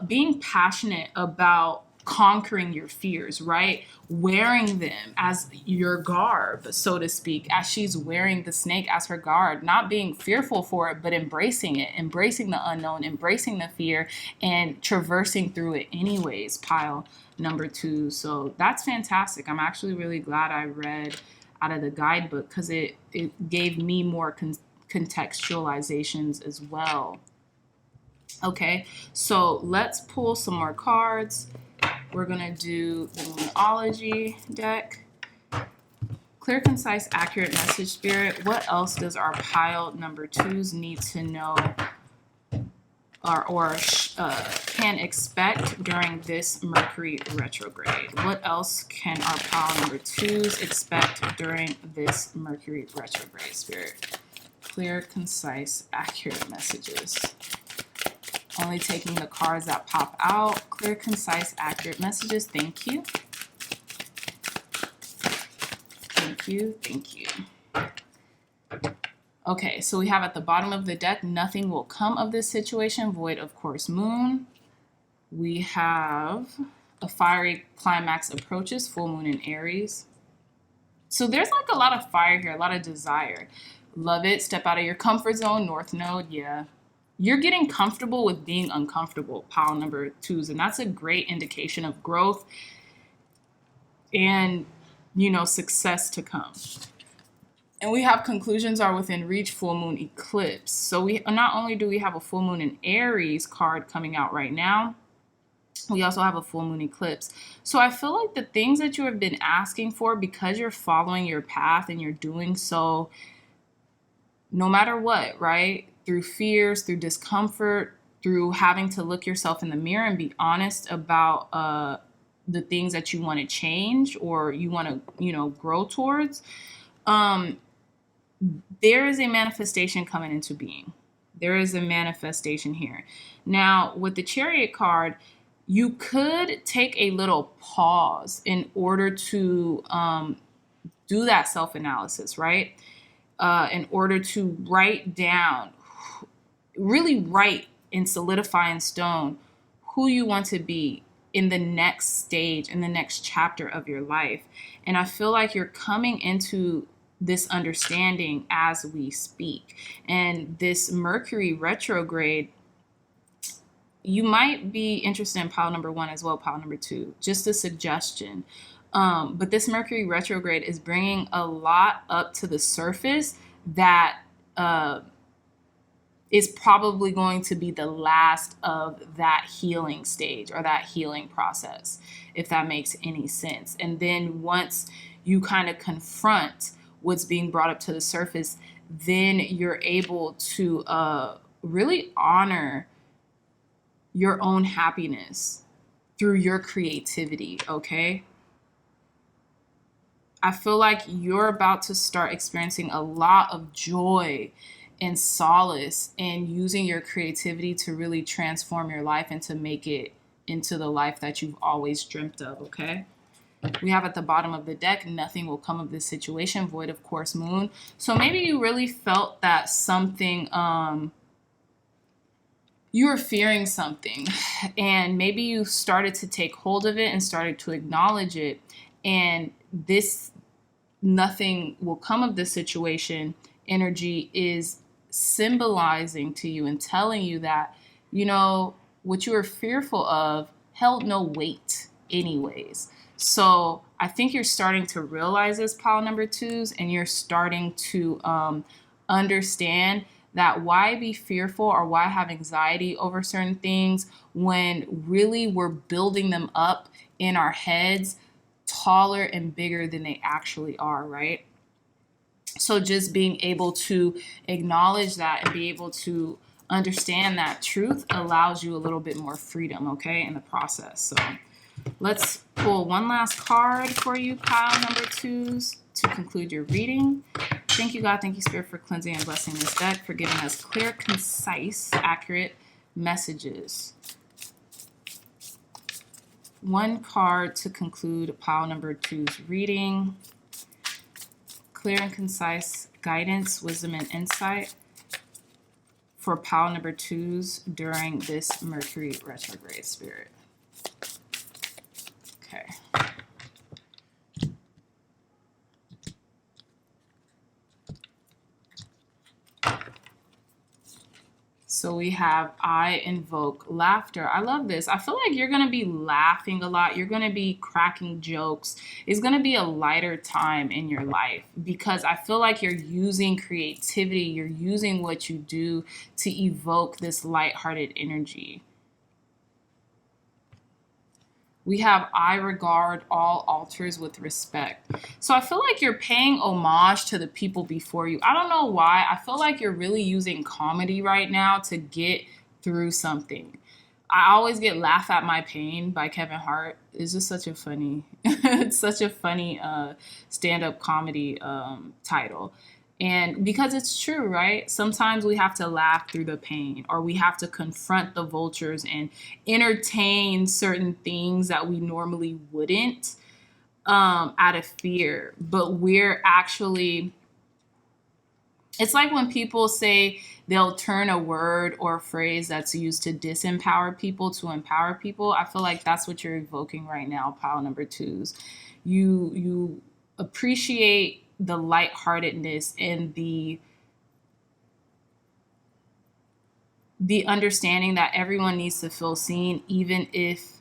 Being passionate about conquering your fears, right? Wearing them as your garb, so to speak, as she's wearing the snake as her guard, not being fearful for it, but embracing it, embracing the unknown, embracing the fear, and traversing through it anyways, pile number 2. So that's fantastic. I'm actually really glad I read out of the guidebook, because it gave me more contextualizations as well. Okay, so let's pull some more cards. We're going to do the Moonology deck. Clear, concise, accurate message, Spirit. What else does our pile number 2s need to know or can expect during this Mercury retrograde? What else can our pile number 2s expect during this Mercury retrograde, Spirit? Clear, concise, accurate messages. Only taking the cards that pop out. Clear, concise, accurate messages. Thank you. Thank you. Thank you. Okay, so we have at the bottom of the deck, nothing will come of this situation. Void, of course, moon. We have a fiery climax approaches, full moon in Aries. So there's like a lot of fire here, a lot of desire. Love it. Step out of your comfort zone. North node, yeah. You're getting comfortable with being uncomfortable, pile number 2s, and that's a great indication of growth and, success to come. And we have conclusions are within reach, full moon eclipse. So we not only do we have a full moon in Aries card coming out right now, we also have a full moon eclipse. So I feel like the things that you have been asking for, because you're following your path and you're doing so no matter what, right? Through fears, through discomfort, through having to look yourself in the mirror and be honest about the things that you want to change or you want to, grow towards. There is a manifestation coming into being. There is a manifestation here. Now, with the Chariot card, you could take a little pause in order to do that self-analysis, right? in order to really write and solidify in stone who you want to be in the next stage, in the next chapter of your life. And I feel like you're coming into this understanding as we speak. And this Mercury retrograde, you might be interested in pile number 1 as well, pile number 2, just a suggestion. But this Mercury retrograde is bringing a lot up to the surface that is probably going to be the last of that healing stage or that healing process, if that makes any sense. And then once you kind of confront what's being brought up to the surface, then you're able to really honor your own happiness through your creativity, okay? I feel like you're about to start experiencing a lot of joy and solace in using your creativity to really transform your life and to make it into the life that you've always dreamt of, okay? We have at the bottom of the deck, nothing will come of this situation, void of course moon. So maybe you really felt that something, you were fearing something, and maybe you started to take hold of it and started to acknowledge it. And this nothing will come of this situation energy is symbolizing to you and telling you that, you know, what you were fearful of held no weight anyways. So I think you're starting to realize this, pile number 2s, and you're starting to understand that why be fearful or why have anxiety over certain things when really we're building them up in our heads taller and bigger than they actually are, right? So just being able to acknowledge that and be able to understand that truth allows you a little bit more freedom, okay, in the process. So let's pull one last card for you, pile number 2s, to conclude your reading. Thank you, God. Thank you, Spirit, for cleansing and blessing this deck, for giving us clear, concise, accurate messages. One card to conclude pile number 2's reading. Clear and concise guidance, wisdom, and insight for pile number 2's during this Mercury retrograde, Spirit. Okay. So we have, I invoke laughter. I love this. I feel like you're going to be laughing a lot. You're going to be cracking jokes. It's going to be a lighter time in your life because I feel like you're using creativity. You're using what you do to evoke this lighthearted energy. We have, I regard all altars with respect. So I feel like you're paying homage to the people before you. I don't know why. I feel like you're really using comedy right now to get through something. I always get Laugh at My Pain by Kevin Hart. It's just such a funny, it's such a funny stand-up comedy title. And because it's true, right? Sometimes we have to laugh through the pain, or we have to confront the vultures and entertain certain things that we normally wouldn't out of fear. But we're actually, it's like when people say they'll turn a word or a phrase that's used to disempower people to empower people. I feel like that's what you're evoking right now, pile number 2's. You appreciate the lightheartedness and the understanding that everyone needs to feel seen, even if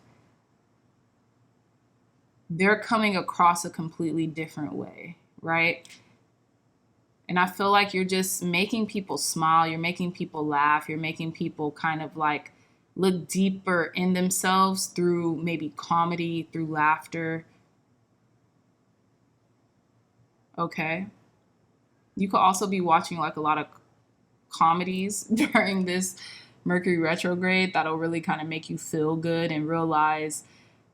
they're coming across a completely different way, right? And I feel like you're just making people smile, you're making people laugh, you're making people kind of like look deeper in themselves through maybe comedy, through laughter. Okay. You could also be watching like a lot of comedies during this Mercury retrograde that'll really kind of make you feel good and realize,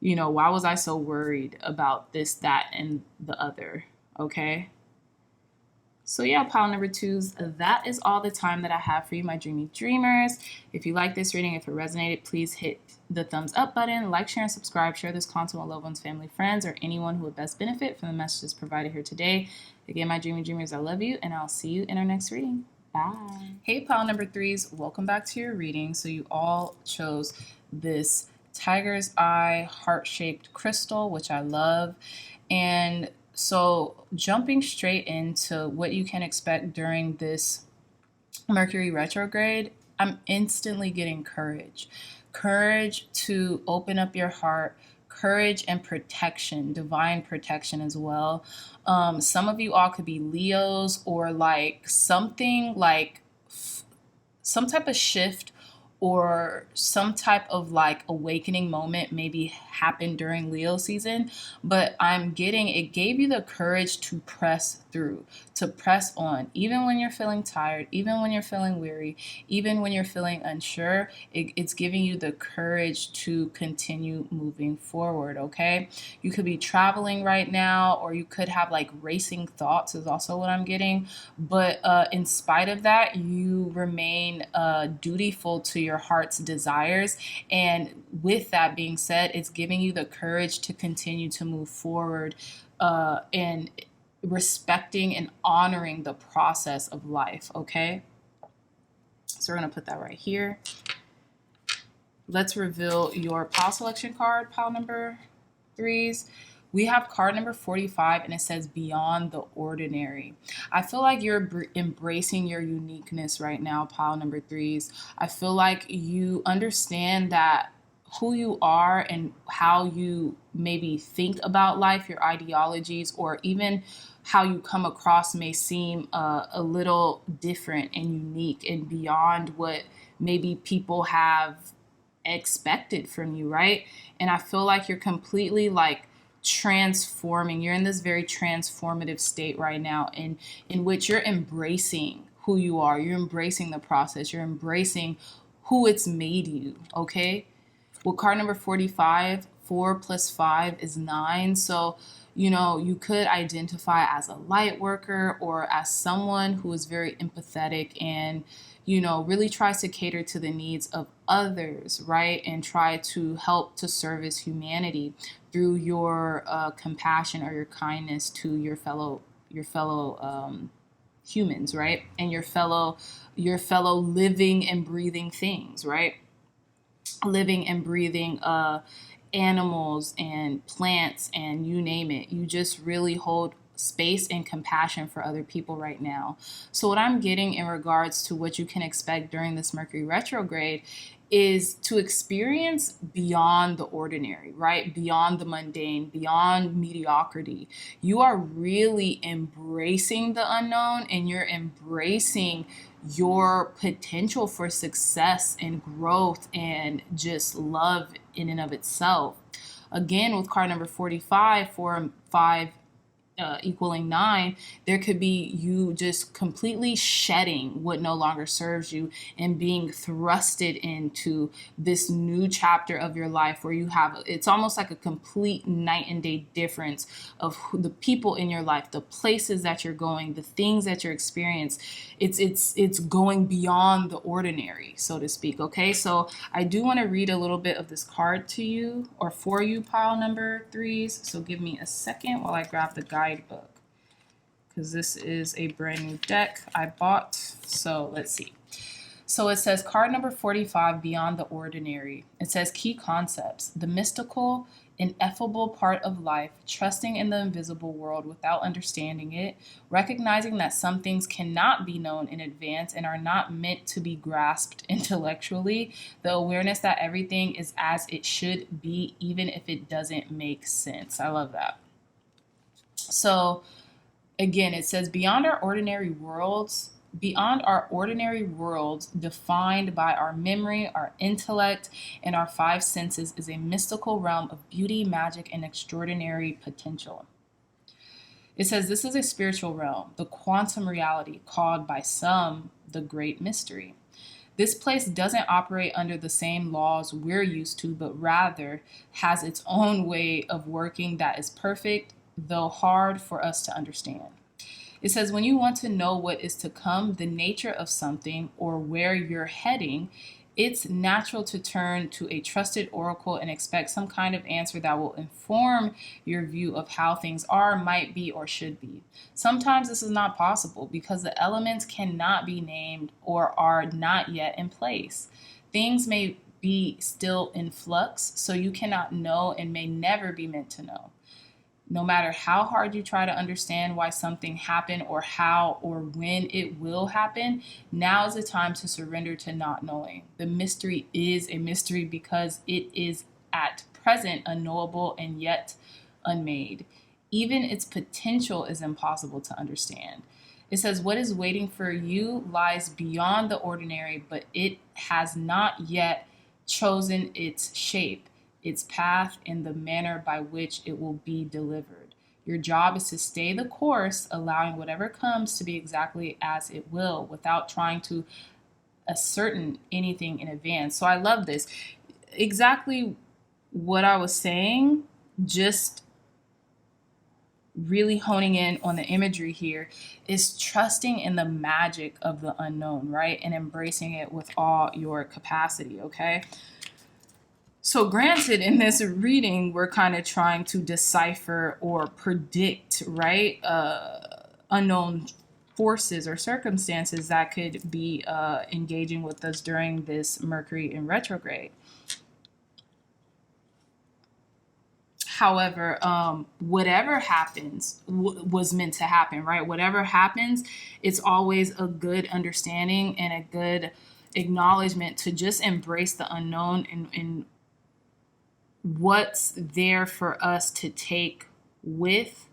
you know, why was I so worried about this, that, and the other? Okay. So yeah, pile number twos, that is all the time that I have for you, my dreamy dreamers. If you like this reading, if it resonated, please hit the thumbs up button, like, share, and subscribe. Share this content with loved ones, family, friends, or anyone who would best benefit from the messages provided here today. Again, my dreamy dreamers, I love you, and I'll see you in our next reading. Bye. Hey, pile number threes, welcome back to your reading. So you all chose this tiger's eye heart-shaped crystal, which I love. And so jumping straight into what you can expect during this Mercury retrograde, I'm instantly getting courage. Courage to open up your heart, courage and protection, divine protection as well. Some of you all could be Leos, or like something like some type of shift or some type of like awakening moment maybe happened during Leo season, but I'm getting it gave you the courage to press through, to press on, even when you're feeling tired, even when you're feeling weary, even when you're feeling unsure. It's giving you the courage to continue moving forward. Okay, you could be traveling right now, or you could have like racing thoughts is also what I'm getting, but in spite of that, you remain dutiful to your heart's desires. And with that being said, it's giving you the courage to continue to move forward and respecting and honoring the process of life. Okay, so we're going to put that right here. Let's reveal your pile selection card, pile number threes. We have card number 45, and it says Beyond the Ordinary. I feel like you're embracing your uniqueness right now, pile number threes. I feel like you understand that who you are and how you maybe think about life, your ideologies, or even how you come across may seem a little different and unique and beyond what maybe people have expected from you, right? And I feel like you're completely like transforming. You're in this very transformative state right now in which you're embracing who you are. You're embracing the process. You're embracing who it's made you, okay? Well, card number 45, 4 plus 5 is 9. So, you know, you could identify as a light worker or as someone who is very empathetic and, you know, really tries to cater to the needs of others, right? And try to help to service humanity through your compassion or your kindness to your fellow humans, right? And your fellow living and breathing things, right? Living and breathing animals and plants and you name it. You just really hold space and compassion for other people right now. So what I'm getting in regards to what you can expect during this Mercury retrograde is to experience beyond the ordinary, right? Beyond the mundane, beyond mediocrity. You are really embracing the unknown, and you're embracing your potential for success and growth and just love in and of itself. Again, with card number 45, 4 and 5 equaling 9, there could be you just completely shedding what no longer serves you and being thrusted into this new chapter of your life where you have, it's almost like a complete night and day difference of the people in your life, the places that you're going, the things that you're experiencing. It's going beyond the ordinary, so to speak. Okay, so I do want to read a little bit of this card to you, or for you, pile number threes. So give me a second while I grab the guidebook, because this is a brand new deck I bought. So let's see. So it says card number 45, Beyond the Ordinary. It says key concepts: the mystical, ineffable part of life, trusting in the invisible world without understanding it, recognizing that some things cannot be known in advance and are not meant to be grasped intellectually, the awareness that everything is as it should be, even if it doesn't make sense. I love that. So again, it says beyond our ordinary worlds defined by our memory, our intellect, and our 5 senses, is a mystical realm of beauty, magic, and extraordinary potential. It says this is a spiritual realm, the quantum reality, called by some the great mystery. This place doesn't operate under the same laws we're used to, but rather has its own way of working that is perfect, though hard for us to understand. It says, when you want to know what is to come, the nature of something, or where you're heading, it's natural to turn to a trusted oracle and expect some kind of answer that will inform your view of how things are, might be, or should be. Sometimes this is not possible because the elements cannot be named or are not yet in place. Things may be still in flux, so you cannot know and may never be meant to know. No matter how hard you try to understand why something happened or how or when it will happen, now is the time to surrender to not knowing. The mystery is a mystery because it is at present unknowable and yet unmade. Even its potential is impossible to understand. It says, what is waiting for you lies beyond the ordinary, but it has not yet chosen its shape, its path, and the manner by which it will be delivered. Your job is to stay the course, allowing whatever comes to be exactly as it will, without trying to ascertain anything in advance. So I love this. Exactly what I was saying, just really honing in on the imagery here, is trusting in the magic of the unknown, right? And embracing it with all your capacity, okay? So granted, in this reading, we're kind of trying to decipher or predict, right, unknown forces or circumstances that could be engaging with us during this Mercury in retrograde. However, whatever happens was meant to happen, right? Whatever happens, it's always a good understanding and a good acknowledgement to just embrace the unknown and what's there for us to take with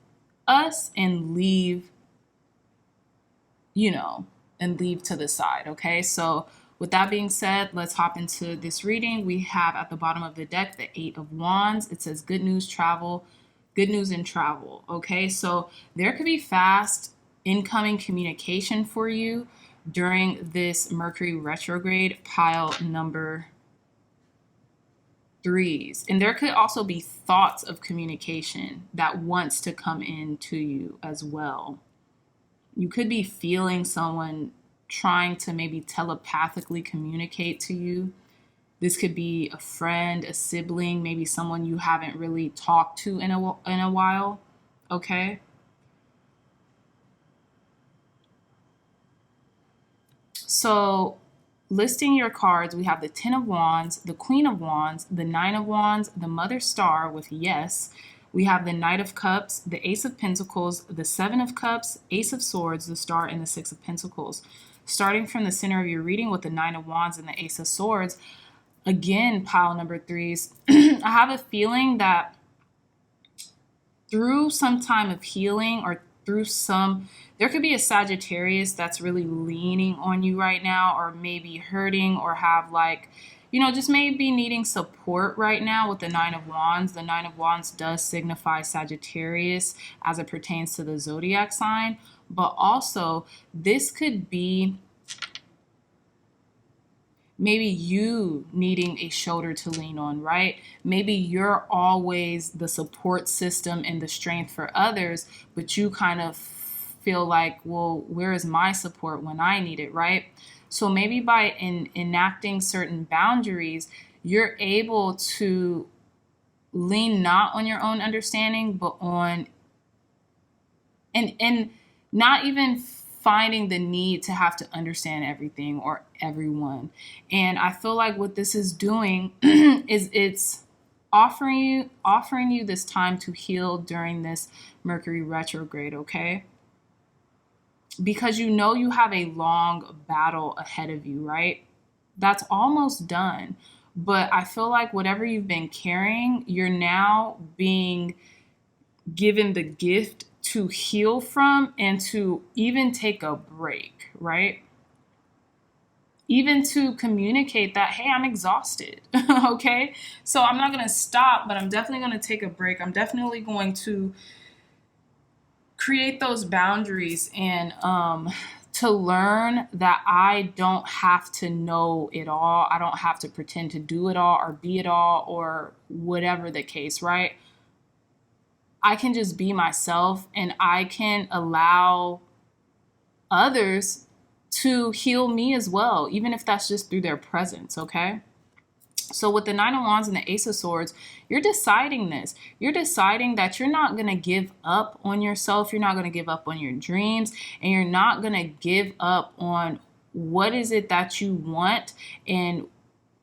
us and leave, and leave to the side, okay? So with that being said, let's hop into this reading. We have at the bottom of the deck the Eight of Wands. It says good news in travel, okay? So there could be fast incoming communication for you during this Mercury retrograde, pile number 3s. And there could also be thoughts of communication that wants to come in to you as well. You could be feeling someone trying to maybe telepathically communicate to you. This could be a friend, a sibling, maybe someone you haven't really talked to in a while, okay? So listing your cards, we have the Ten of Wands, the Queen of Wands, the Nine of Wands, the Mother Star with yes. We have the Knight of Cups, the Ace of Pentacles, the Seven of Cups, Ace of Swords, the Star, and the Six of Pentacles. Starting from the center of your reading with the Nine of Wands and the Ace of Swords, again, pile number 3s. I have a feeling that through some time of healing or there could be a Sagittarius that's really leaning on you right now, or maybe hurting, or have just maybe needing support right now with the Nine of Wands. The Nine of Wands does signify Sagittarius as it pertains to the zodiac sign, but also this could be maybe you needing a shoulder to lean on, right? Maybe you're always the support system and the strength for others, but you kind of feel like, well, where is my support when I need it, right? So maybe by enacting certain boundaries, you're able to lean not on your own understanding, but on and not even finding the need to have to understand everything or everyone. And I feel like what this is doing is it's offering you this time to heal during this Mercury retrograde, okay? Because you have a long battle ahead of you, right? That's almost done. But I feel like whatever you've been carrying, you're now being given the gift to heal from and to even take a break, right? Even to communicate that, hey, I'm exhausted, okay? So I'm not going to stop, but I'm definitely going to take a break. I'm definitely going to create those boundaries and to learn that I don't have to know it all. I don't have to pretend to do it all or be it all or whatever the case, right? I can just be myself, and I can allow others to heal me as well, even if that's just through their presence, okay? So with the Nine of Wands and the Ace of Swords, you're deciding this. You're deciding that you're not going to give up on yourself. You're not going to give up on your dreams, and you're not going to give up on what is it that you want, and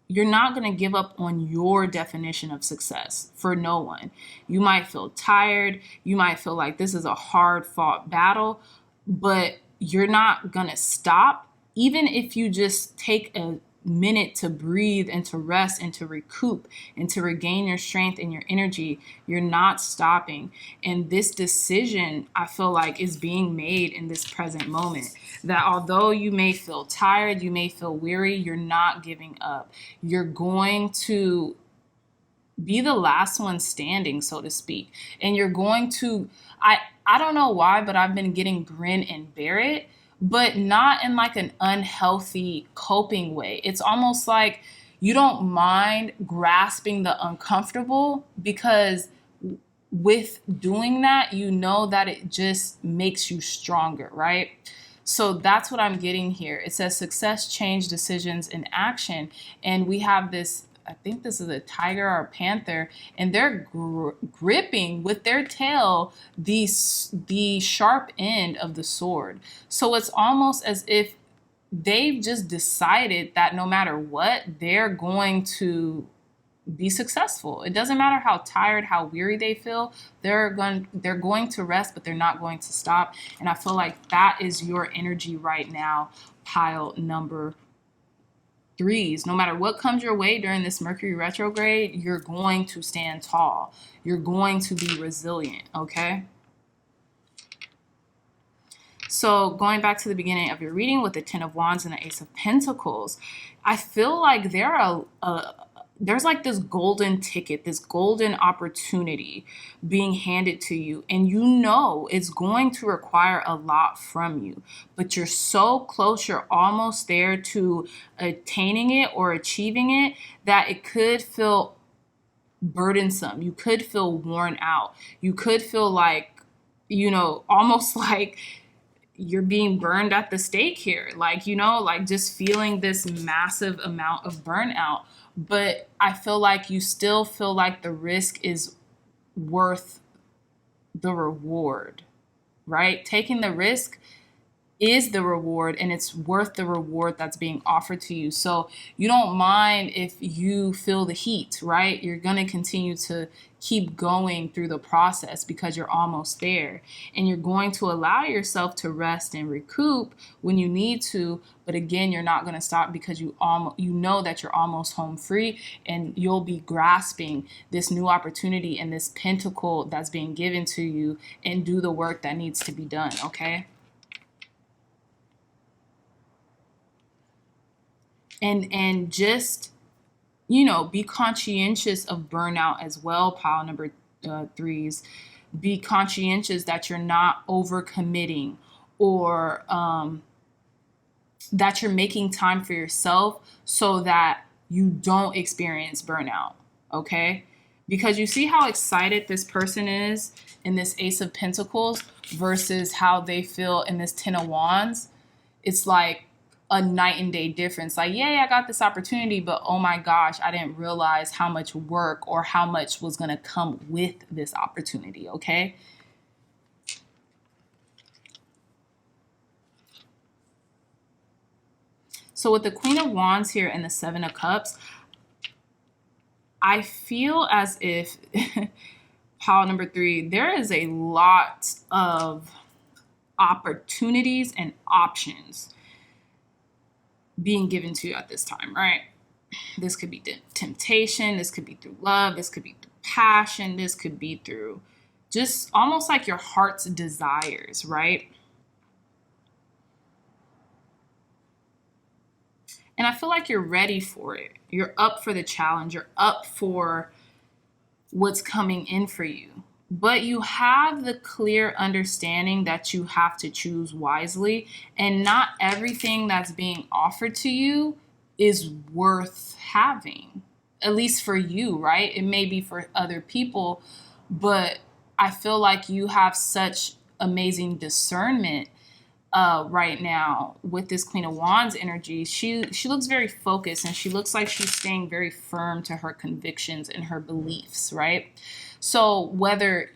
you're not going to give up on your definition of success for no one. You might feel tired. You might feel like this is a hard fought battle, but you're not going to stop. Even if you just take a minute to breathe and to rest and to recoup and to regain your strength and your energy, you're not stopping. And this decision, I feel like, is being made in this present moment, that although you may feel tired, you may feel weary, you're not giving up. You're going to be the last one standing, so to speak. And you're going to, I don't know why, but I've been getting grin and bear it, but not in like an unhealthy coping way. It's almost like you don't mind grasping the uncomfortable, because with doing that, you know that it just makes you stronger, right? So that's what I'm getting here. It says success, change, decisions, and action. And we have this, I think this is a tiger or a panther, and they're gripping with their tail the sharp end of the sword. So it's almost as if they've just decided that no matter what, they're going to be successful. It doesn't matter how tired, how weary they feel. They're going to rest, but they're not going to stop. And I feel like that is your energy right now, pile number 3s. No matter what comes your way during this Mercury retrograde, you're going to stand tall. You're going to be resilient, okay? So going back to the beginning of your reading with the Ten of Wands and the Ace of Pentacles, I feel like there's like this golden ticket, this golden opportunity being handed to you. And you know it's going to require a lot from you, but you're so close, you're almost there to attaining it or achieving it, that it could feel burdensome. You could feel worn out. You could feel like, almost like you're being burned at the stake here. Like, like just feeling this massive amount of burnout. But I feel like you still feel like the risk is worth the reward, right? Taking the risk is the reward, and it's worth the reward that's being offered to you. So you don't mind if you feel the heat, right? You're going to continue to keep going through the process because you're almost there, and you're going to allow yourself to rest and recoup when you need to. But again, you're not going to stop because you know that you're almost home free, and you'll be grasping this new opportunity and this pentacle that's being given to you, and do the work that needs to be done, okay? And just, be conscientious of burnout as well, pile number 3s. Be conscientious that you're not overcommitting, or that you're making time for yourself so that you don't experience burnout, okay? Because you see how excited this person is in this Ace of Pentacles versus how they feel in this Ten of Wands. It's like a night and day difference. Like, yay, I got this opportunity, but oh my gosh, I didn't realize how much work or how much was going to come with this opportunity, okay? So with the Queen of Wands here and the Seven of Cups, I feel as if, pile number 3, there is a lot of opportunities and options being given to you at this time, right? This could be temptation. This could be through love. This could be through passion. This could be through just almost like your heart's desires, right? And I feel like you're ready for it. You're up for the challenge. You're up for what's coming in for you. But you have the clear understanding that you have to choose wisely, and not everything that's being offered to you is worth having, at least for you, right? It may be for other people, but I feel like you have such amazing discernment right now with this Queen of Wands energy. She looks very focused, and she looks like she's staying very firm to her convictions and her beliefs, right? So whether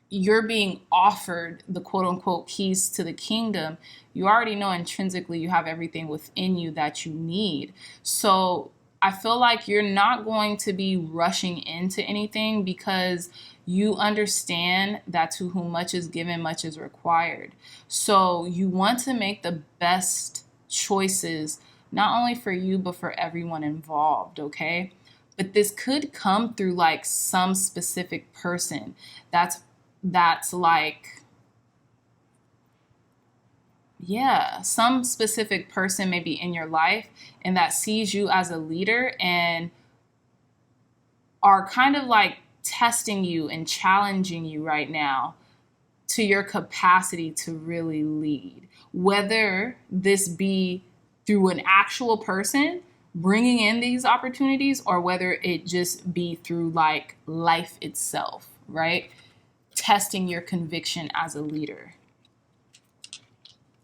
you're being offered the quote unquote keys to the kingdom, you already know intrinsically you have everything within you that you need. So I feel like you're not going to be rushing into anything, because you understand that to whom much is given, much is required. So you want to make the best choices, not only for you, but for everyone involved, okay? But this could come through like some specific person that's like, yeah, some specific person maybe in your life, and that sees you as a leader and are kind of like testing you and challenging you right now to your capacity to really lead. Whether this be through an actual person bringing in these opportunities, or whether it just be through like life itself, right? Testing your conviction as a leader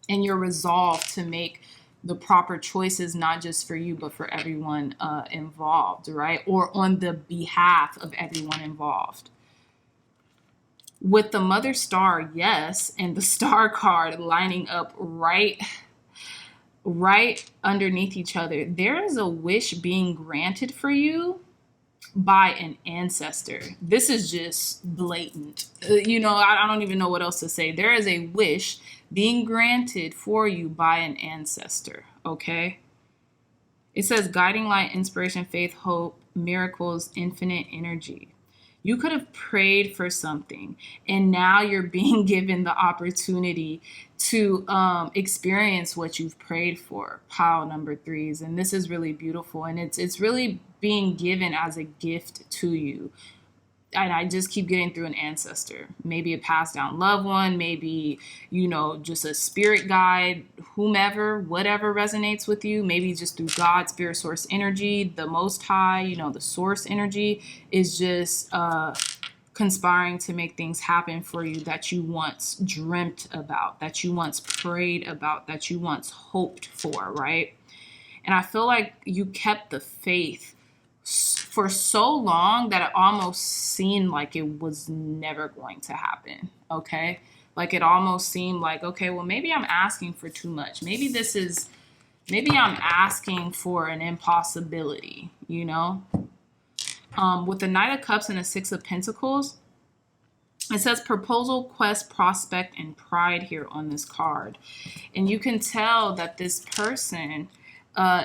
and your resolve to make the proper choices, not just for you, but for everyone involved, right? Or on the behalf of everyone involved. With the Mother Star, yes, and the Star card lining up right underneath each other, there is a wish being granted for you by an ancestor. This is just blatant. I don't even know what else to say. There is a wish being granted for you by an ancestor, okay? It says guiding light, inspiration, faith, hope, miracles, infinite energy. You could have prayed for something, and now you're being given the opportunity to experience what you've prayed for, pile number 3s. And this is really beautiful, and it's really being given as a gift to you. And I just keep getting through an ancestor, maybe a passed down loved one, maybe, just a spirit guide, whomever, whatever resonates with you, maybe just through God, spirit, source energy, the Most High, the source energy is just conspiring to make things happen for you that you once dreamt about, that you once prayed about, that you once hoped for, right? And I feel like you kept the faith for so long that it almost seemed like it was never going to happen, okay? Like it almost seemed like, okay, well, maybe I'm asking for too much. Maybe I'm asking for an impossibility, With the Knight of Cups and the Six of Pentacles, it says proposal, quest, prospect, and pride here on this card. And you can tell that this person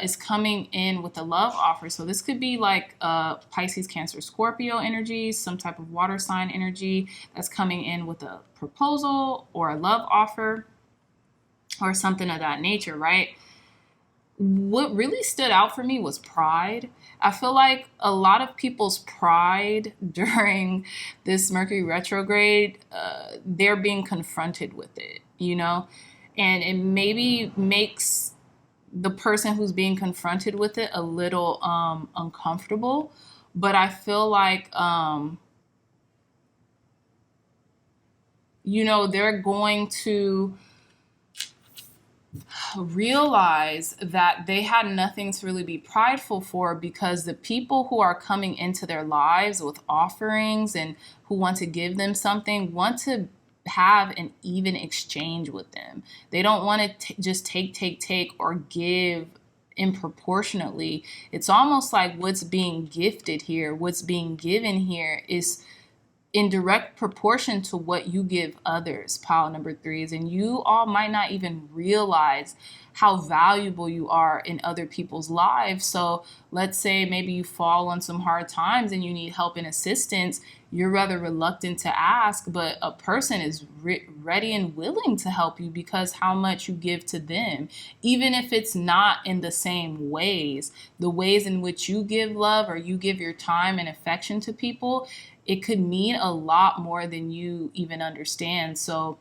is coming in with a love offer. So this could be like Pisces, Cancer, Scorpio energy, some type of water sign energy that's coming in with a proposal or a love offer or something of that nature, right? What really stood out for me was pride. I feel like a lot of people's pride during this Mercury retrograde, they're being confronted with it, and it maybe makes the person who's being confronted with it a little uncomfortable. But I feel like, they're going to realize that they had nothing to really be prideful for, because the people who are coming into their lives with offerings and who want to give them something want to have an even exchange with them. They don't want to just take or give improportionately. It's almost like what's being gifted here, what's being given here is in direct proportion to what you give others, pile number 3s. And you all might not even realize how valuable you are in other people's lives. So let's say maybe you fall on some hard times and you need help and assistance. You're rather reluctant to ask, but a person is ready and willing to help you because how much you give to them, even if it's not in the same ways, the ways in which you give love or you give your time and affection to people, it could mean a lot more than you even understand. So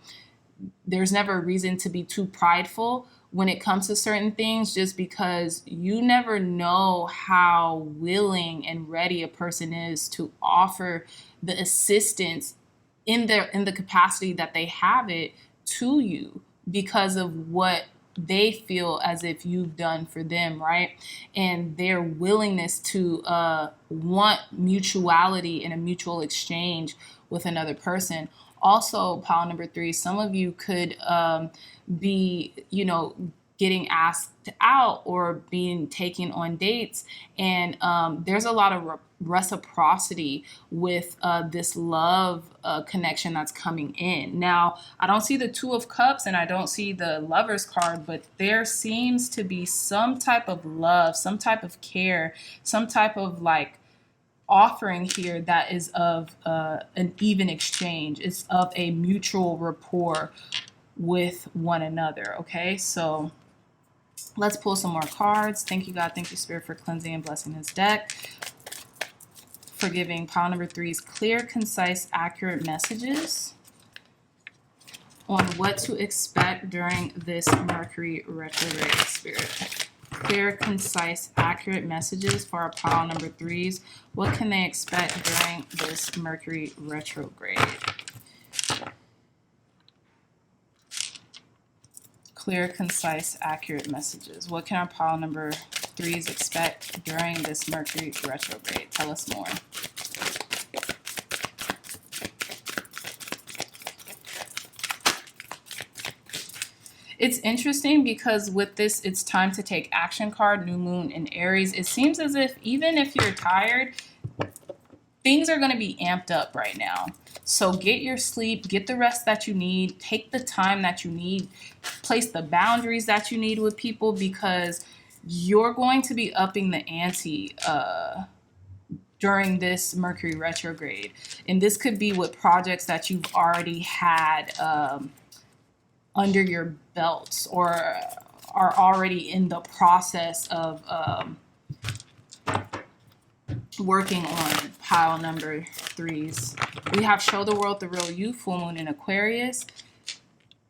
there's never a reason to be too prideful when it comes to certain things, just because you never know how willing and ready a person is to offer the assistance in the capacity that they have it to you, because of what they feel as if you've done for them, right? And their willingness to want mutuality and a mutual exchange with another person. Also, pile number 3, some of you could be, getting asked out or being taken on dates. And there's a lot of reciprocity with this love connection that's coming in. Now, I don't see the 2 of Cups and I don't see the Lovers card, but there seems to be some type of love, some type of care, some type of like offering here that is of an even exchange. It's of a mutual rapport with one another. Okay, so let's pull some more cards. Thank you, God. Thank you, Spirit, for cleansing and blessing this deck. For giving pile number 3's clear, concise, accurate messages on what to expect during this Mercury retrograde, Spirit. Clear, concise, accurate messages for our pile number 3's. What can they expect during this Mercury retrograde? Clear, concise, accurate messages. What can our pile number 3's expect during this Mercury retrograde? Tell us more. It's interesting because with this, it's time to take action card, new moon in Aries. It seems as if even if you're tired, things are going to be amped up right now. So get your sleep, get the rest that you need, take the time that you need, place the boundaries that you need with people, because you're going to be upping the ante during this Mercury retrograde. And this could be with projects that you've already had under your belts or are already in the process of working on pile number 3's. We have show the world the real you, full moon in Aquarius.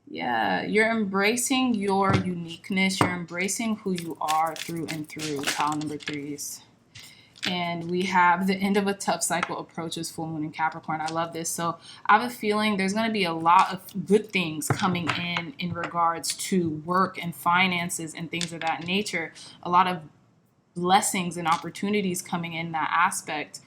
Yeah, you're embracing your uniqueness. You're embracing who you are through and through, pile number 3's. And we have the end of a tough cycle approaches, full moon in Capricorn. I love this. So I have a feeling there's going to be a lot of good things coming in regards to work and finances and things of that nature. A lot of blessings and opportunities coming in that aspect.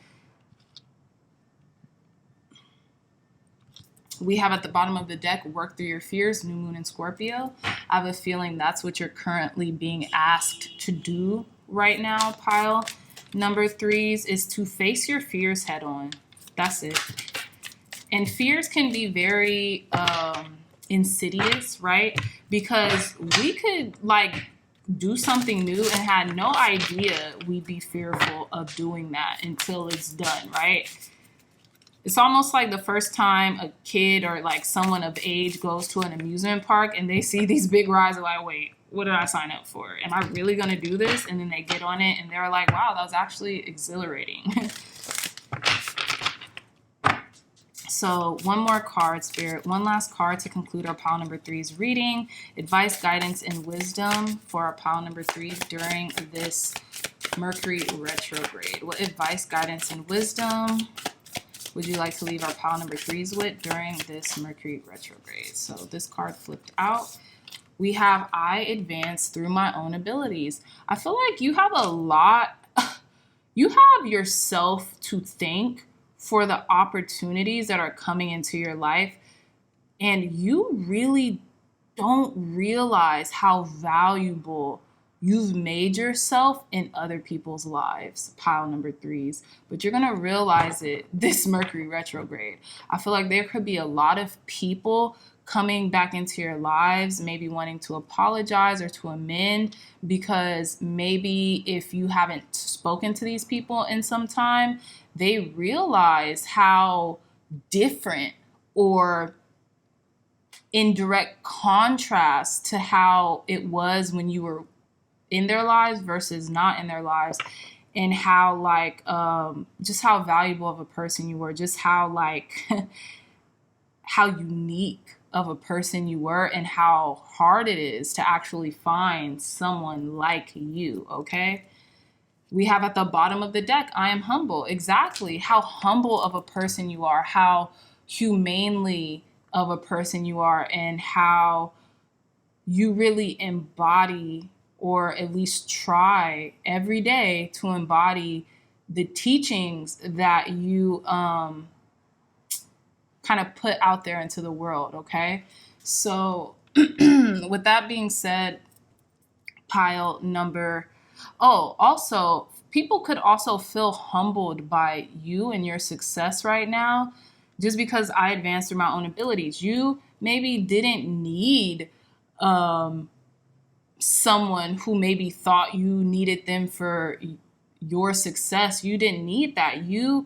We have at the bottom of the deck, work through your fears, new moon in Scorpio. I have a feeling that's what you're currently being asked to do right now, pile number 3's, is to face your fears head on. That's it. And fears can be very insidious, right? Because we could like do something new and had no idea we'd be fearful of doing that until it's done, right? It's almost like the first time a kid or like someone of age goes to an amusement park and they see these big rides, they're like, wait, what did I sign up for? Am I really going to do this? And then they get on it and they're like, wow, that was actually exhilarating. So one more card, Spirit. One last card to conclude our pile number 3's reading. Advice, guidance, and wisdom for our pile number 3 during this Mercury retrograde. What advice, guidance, and wisdom would you like to leave our pile number 3's with during this Mercury retrograde? So this card flipped out. We have I advance through my own abilities. I feel like you have a lot, you have yourself to thank for the opportunities that are coming into your life. And you really don't realize how valuable you've made yourself in other people's lives, pile number 3's. But you're going to realize it this Mercury retrograde. I feel like there could be a lot of people coming back into your lives, maybe wanting to apologize or to amend, because maybe if you haven't spoken to these people in some time, they realize how different or in direct contrast to how it was when you were in their lives versus not in their lives, and how like just how valuable of a person you were, just how like how unique of a person you were, and how hard it is to actually find someone like you. Okay, we have at the bottom of the deck, I am humble. Exactly how humble of a person you are, how humanely of a person you are, and how you really embody, or at least try every day to embody the teachings that you kind of put out there into the world, okay? So with that being said, pile number, oh, also, people could also feel humbled by you and your success right now just because I advanced through my own abilities. You maybe didn't need someone who maybe thought you needed them for your success. You didn't need that. You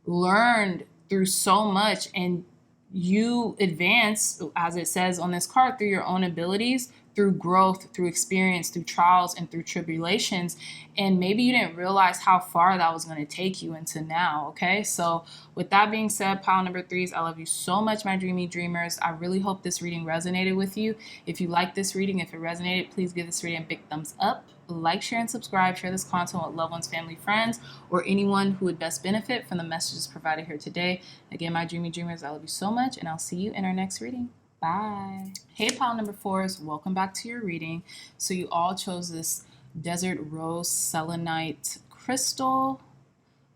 learned through so much, and you advance, as it says on this card, through your own abilities, through growth, through experience, through trials, and through tribulations. And maybe you didn't realize how far that was going to take you into now. Okay. So with that being said, pile number 3s, I love you so much, my dreamy dreamers. I really hope this reading resonated with you. If you like this reading, if it resonated, please give this reading a big thumbs up. Like, share, and subscribe. Share this content with loved ones, family, friends, or anyone who would best benefit from the messages provided here today. Again, my dreamy dreamers, I love you so much, and I'll see you in our next reading. Bye. Hey, pile number 4s, welcome back to your reading. So you all chose this desert rose selenite crystal,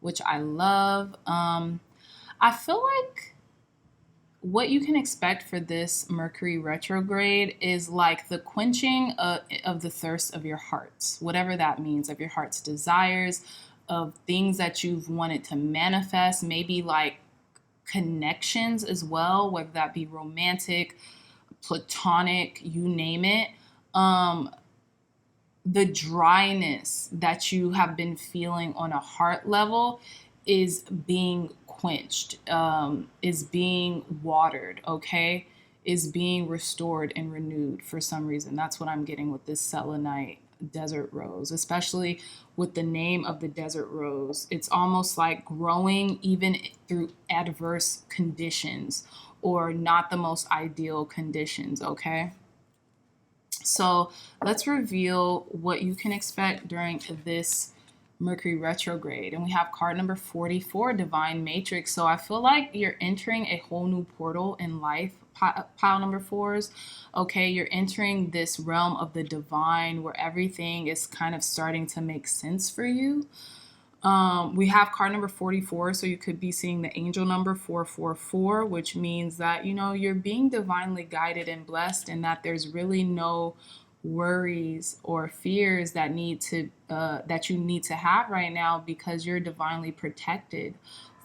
which I love. I feel like what you can expect for this Mercury retrograde is like the quenching of the thirst of your hearts, whatever that means, of your heart's desires, of things that you've wanted to manifest, maybe like connections as well, whether that be romantic, platonic, you name it. The dryness that you have been feeling on a heart level is being quenched, is being watered, okay? Is being restored and renewed for some reason. That's what I'm getting with this selenite desert rose, especially with the name of the desert rose. It's almost like growing even through adverse conditions or not the most ideal conditions, okay? So let's reveal what you can expect during this Mercury retrograde. And we have card number 44, Divine Matrix. So I feel like you're entering a whole new portal in life, pile number 4s. Okay, you're entering this realm of the divine where everything is kind of starting to make sense for you. We have card number 44, so you could be seeing the angel number 444, which means that, you know, you're being divinely guided and blessed, and that there's really no worries or fears that that you need to have right now because you're divinely protected.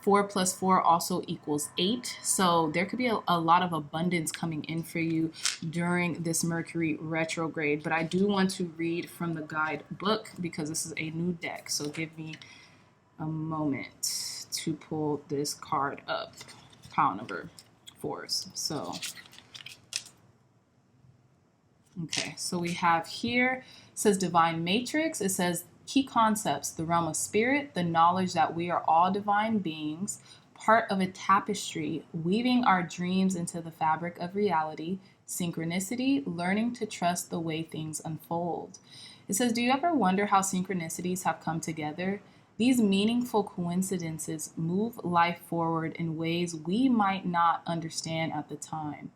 4 plus 4 also equals 8. So there could be a lot of abundance coming in for you during this Mercury retrograde. But I do want to read from the guide book because this is a new deck. So give me a moment to pull this card up. Pile number 4s. So, okay, so we have here, it says Divine Matrix. It says key concepts: the realm of spirit, the knowledge that we are all divine beings, part of a tapestry, weaving our dreams into the fabric of reality, synchronicity, learning to trust the way things unfold. It says, do you ever wonder how synchronicities have come together? These meaningful coincidences move life forward in ways we might not understand at the time.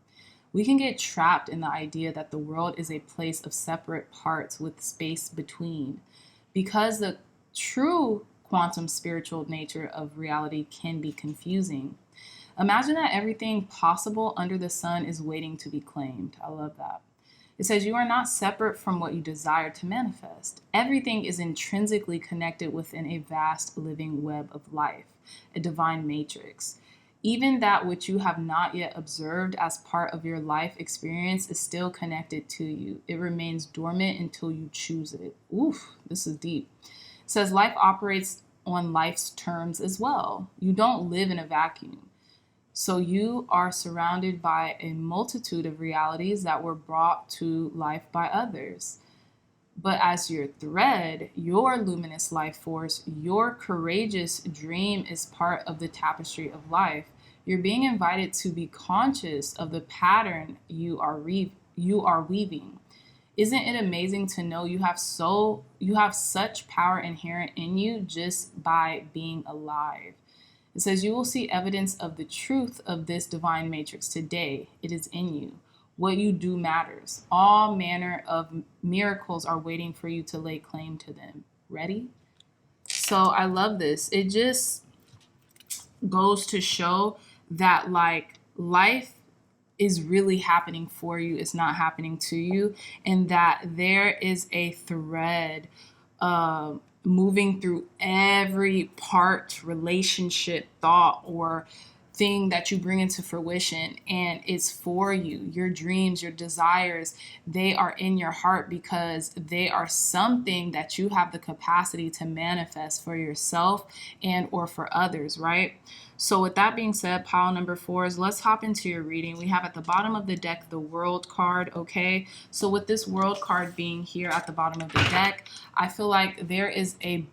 We can get trapped in the idea that the world is a place of separate parts with space between, because the true quantum spiritual nature of reality can be confusing. Imagine that everything possible under the sun is waiting to be claimed. I love that. It says you are not separate from what you desire to manifest. Everything is intrinsically connected within a vast living web of life, a divine matrix. Even that which you have not yet observed as part of your life experience is still connected to you. It remains dormant until you choose it. Oof, this is deep. It says life operates on life's terms as well. You don't live in a vacuum. So you are surrounded by a multitude of realities that were brought to life by others. But as your thread, your luminous life force, your courageous dream is part of the tapestry of life. You're being invited to be conscious of the pattern you are weaving. Isn't it amazing to know you have such power inherent in you just by being alive? It says you will see evidence of the truth of this divine matrix today. It is in you. What you do matters. All manner of miracles are waiting for you to lay claim to them. Ready? So I love this. It just goes to show that like life is really happening for you, it's not happening to you, and that there is a thread moving through every part, relationship, thought, or thing that you bring into fruition, and it's for you. Your dreams, your desires, they are in your heart because they are something that you have the capacity to manifest for yourself and or for others, right? So with that being said, pile number 4 is, let's hop into your reading. We have at the bottom of the deck the World card, okay? So with this World card being here at the bottom of the deck, I feel like there is a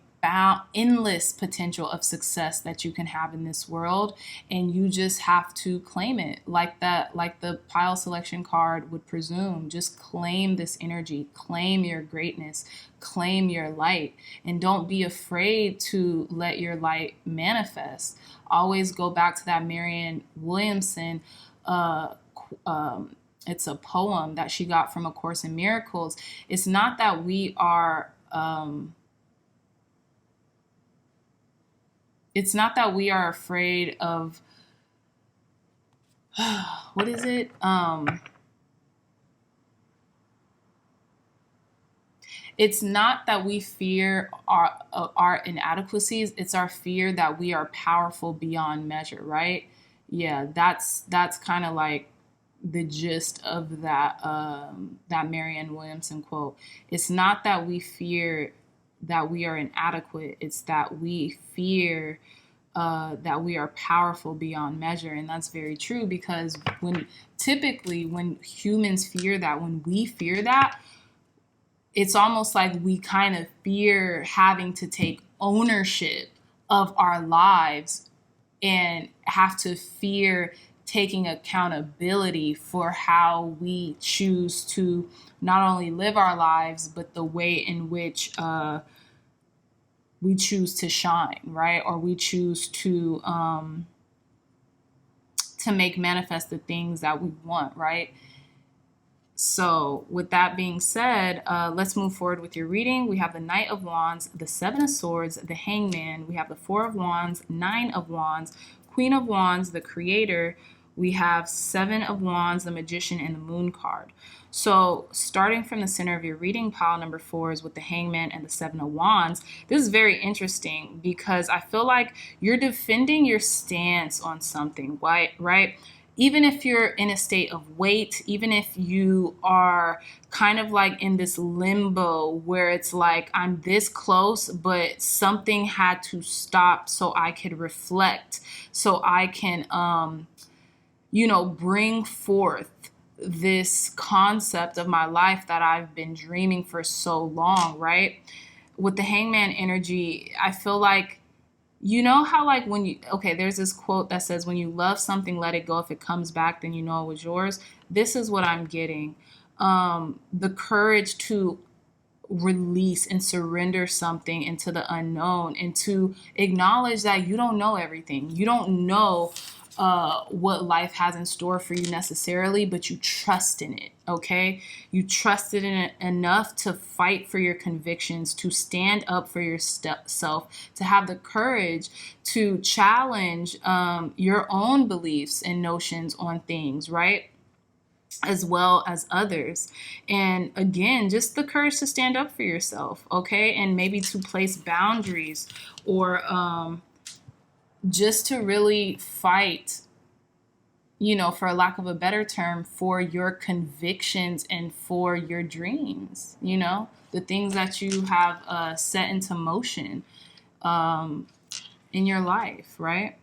endless potential of success that you can have in this world, and you just have to claim it, like the pile selection card would presume. Just claim this energy, claim your greatness, claim your light, and don't be afraid to let your light manifest. Always go back to that Marianne Williamson it's a poem that she got from A Course in Miracles. It's not that we are afraid of what is it? It's not that we fear our inadequacies. It's our fear that we are powerful beyond measure, right? Yeah, that's kind of like the gist of that that Marianne Williamson quote. It's not that we fear that we are inadequate. It's that we fear that we are powerful beyond measure. And that's very true, because when humans fear that, when we fear that, it's almost like we kind of fear having to take ownership of our lives and have to fear taking accountability for how we choose to not only live our lives, but the way in which we choose to shine, right? Or we choose to make manifest the things that we want, right? So with that being said, let's move forward with your reading. We have the Knight of Wands, the Seven of Swords, the Hangman. We have the Four of Wands, Nine of Wands, Queen of Wands, the Creator. We have Seven of Wands, the Magician, and the Moon card. So starting from the center of your reading, pile number 4 is with the Hangman and the Seven of Wands. This is very interesting because I feel like you're defending your stance on something, right? Even if you're in a state of wait, even if you are kind of like in this limbo where it's like, I'm this close, but something had to stop so I could reflect, so I can, bring forth this concept of my life that I've been dreaming for so long, right? With the Hangman energy, I feel like, you know how like there's this quote that says, when you love something, let it go. If it comes back, then you know it was yours. This is what I'm getting. The courage to release and surrender something into the unknown, and to acknowledge that you don't know everything. You don't know what life has in store for you necessarily, but you trust in it, okay? You trusted in it enough to fight for your convictions, to stand up for yourself, to have the courage to challenge your own beliefs and notions on things, right? As well as others. And again, just the courage to stand up for yourself, okay? And maybe to place boundaries, or just to really fight, for a lack of a better term, for your convictions and for your dreams, the things that you have set into motion in your life, right?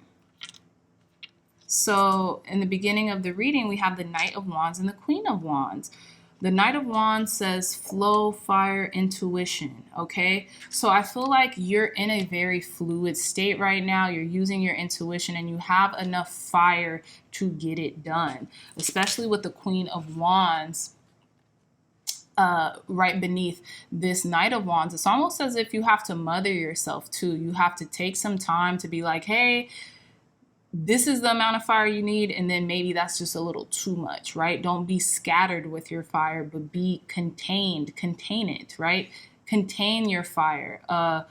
So in the beginning of the reading, we have the Knight of Wands and the Queen of Wands. The Knight of Wands says flow, fire, intuition, okay? So I feel like you're in a very fluid state right now. You're using your intuition and you have enough fire to get it done, especially with the Queen of Wands right beneath this Knight of Wands. It's almost as if you have to mother yourself too. You have to take some time to be like, hey, this is the amount of fire you need, and then maybe that's just a little too much, right? Don't be scattered with your fire, but be contained. Contain it, right? Contain your fire.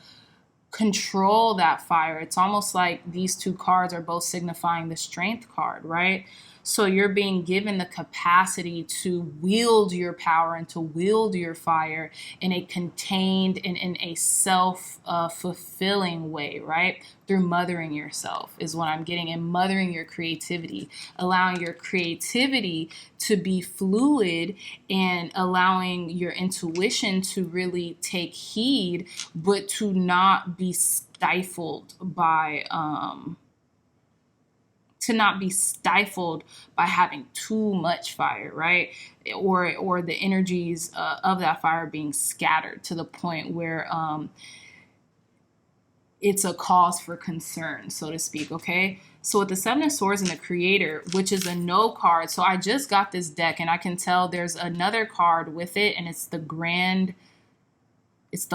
Control that fire. It's almost like these two cards are both signifying the strength card, right? So you're being given the capacity to wield your power and to wield your fire in a contained and in a self-fulfilling way, right? Through mothering yourself is what I'm getting, and mothering your creativity, allowing your creativity to be fluid and allowing your intuition to really take heed, but to not be stifled by having too much fire, right? Or the energies of that fire being scattered to the point where it's a cause for concern, so to speak, okay? So with the Seven of Swords and the Creator, which is a no card, so I just got this deck and I can tell there's another card with it, and it's the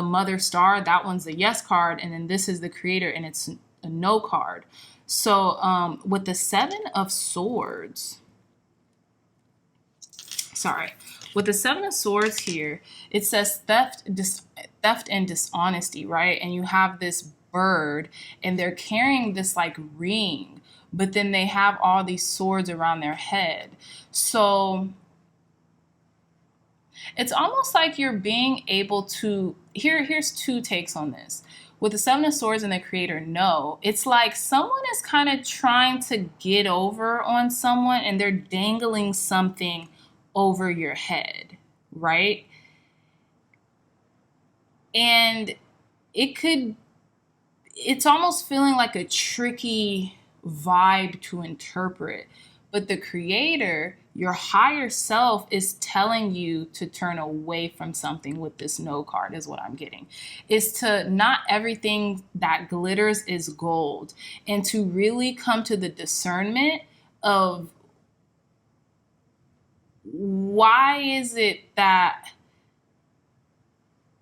Mother Star. That one's the yes card, and then this is the Creator, and it's a no card. So with the Seven of Swords, with the Seven of Swords here, it says theft and dishonesty, right? And you have this bird, and they're carrying this like ring, but then they have all these swords around their head. So it's almost like you're being able to, here's two takes on this. With the Seven of Swords and the Creator, no. It's like someone is kind of trying to get over on someone, and they're dangling something over your head, right? And it's almost feeling like a tricky vibe to interpret. But the Creator, your higher self, is telling you to turn away from something with this no card, is what I'm getting. Is to not everything that glitters is gold, and to really come to the discernment of why is it that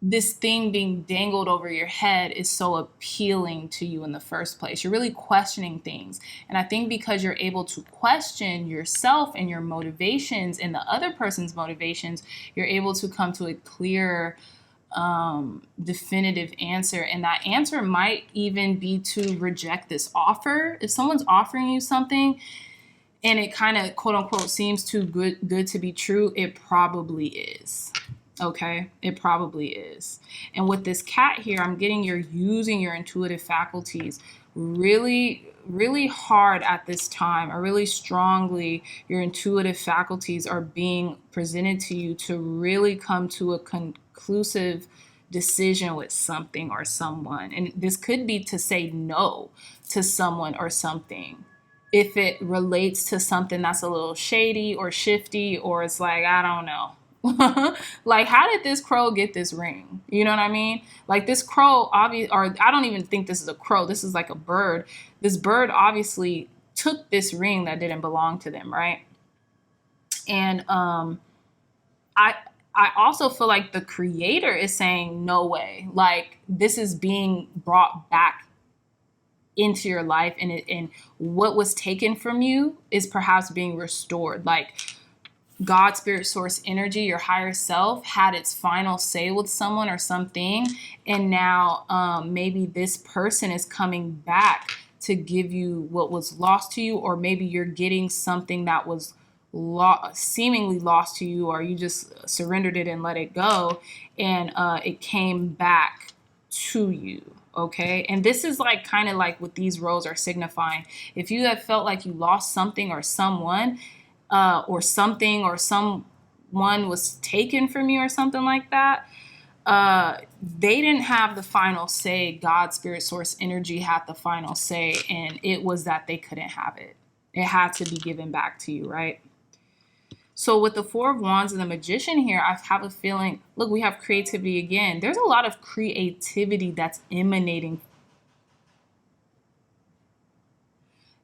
this thing being dangled over your head is so appealing to you in the first place. You're really questioning things. And I think because you're able to question yourself and your motivations and the other person's motivations, you're able to come to a clear, definitive answer. And that answer might even be to reject this offer. If someone's offering you something and it kind of, quote unquote, seems too good to be true, it probably is. Okay, it probably is. And with this cat here, I'm getting you're using your intuitive faculties really, really hard at this time, or really strongly. Your intuitive faculties are being presented to you to really come to a conclusive decision with something or someone. And this could be to say no to someone or something, if it relates to something that's a little shady or shifty, or it's like, I don't know. Like, how did this crow get this ring? You know what I mean? Like, this crow, or I don't even think this is a crow. This is like a bird. This bird obviously took this ring that didn't belong to them, right? And I also feel like the Creator is saying, no way. Like, this is being brought back into your life, and what was taken from you is perhaps being restored. Like, God, spirit, source, energy, your higher self had its final say with someone or something. And now maybe this person is coming back to give you what was lost to you, or maybe you're getting something that was seemingly lost to you, or you just surrendered it and let it go, and it came back to you. Okay. And this is like kind of like what these rows are signifying. If you have felt like you lost something or someone, or something, or someone was taken from you or something like that, they didn't have the final say. God, spirit, source, energy had the final say, and it was that they couldn't have it. It had to be given back to you, right? So with the Four of Wands and the Magician here, I have a feeling, look, we have creativity again. There's a lot of creativity that's emanating.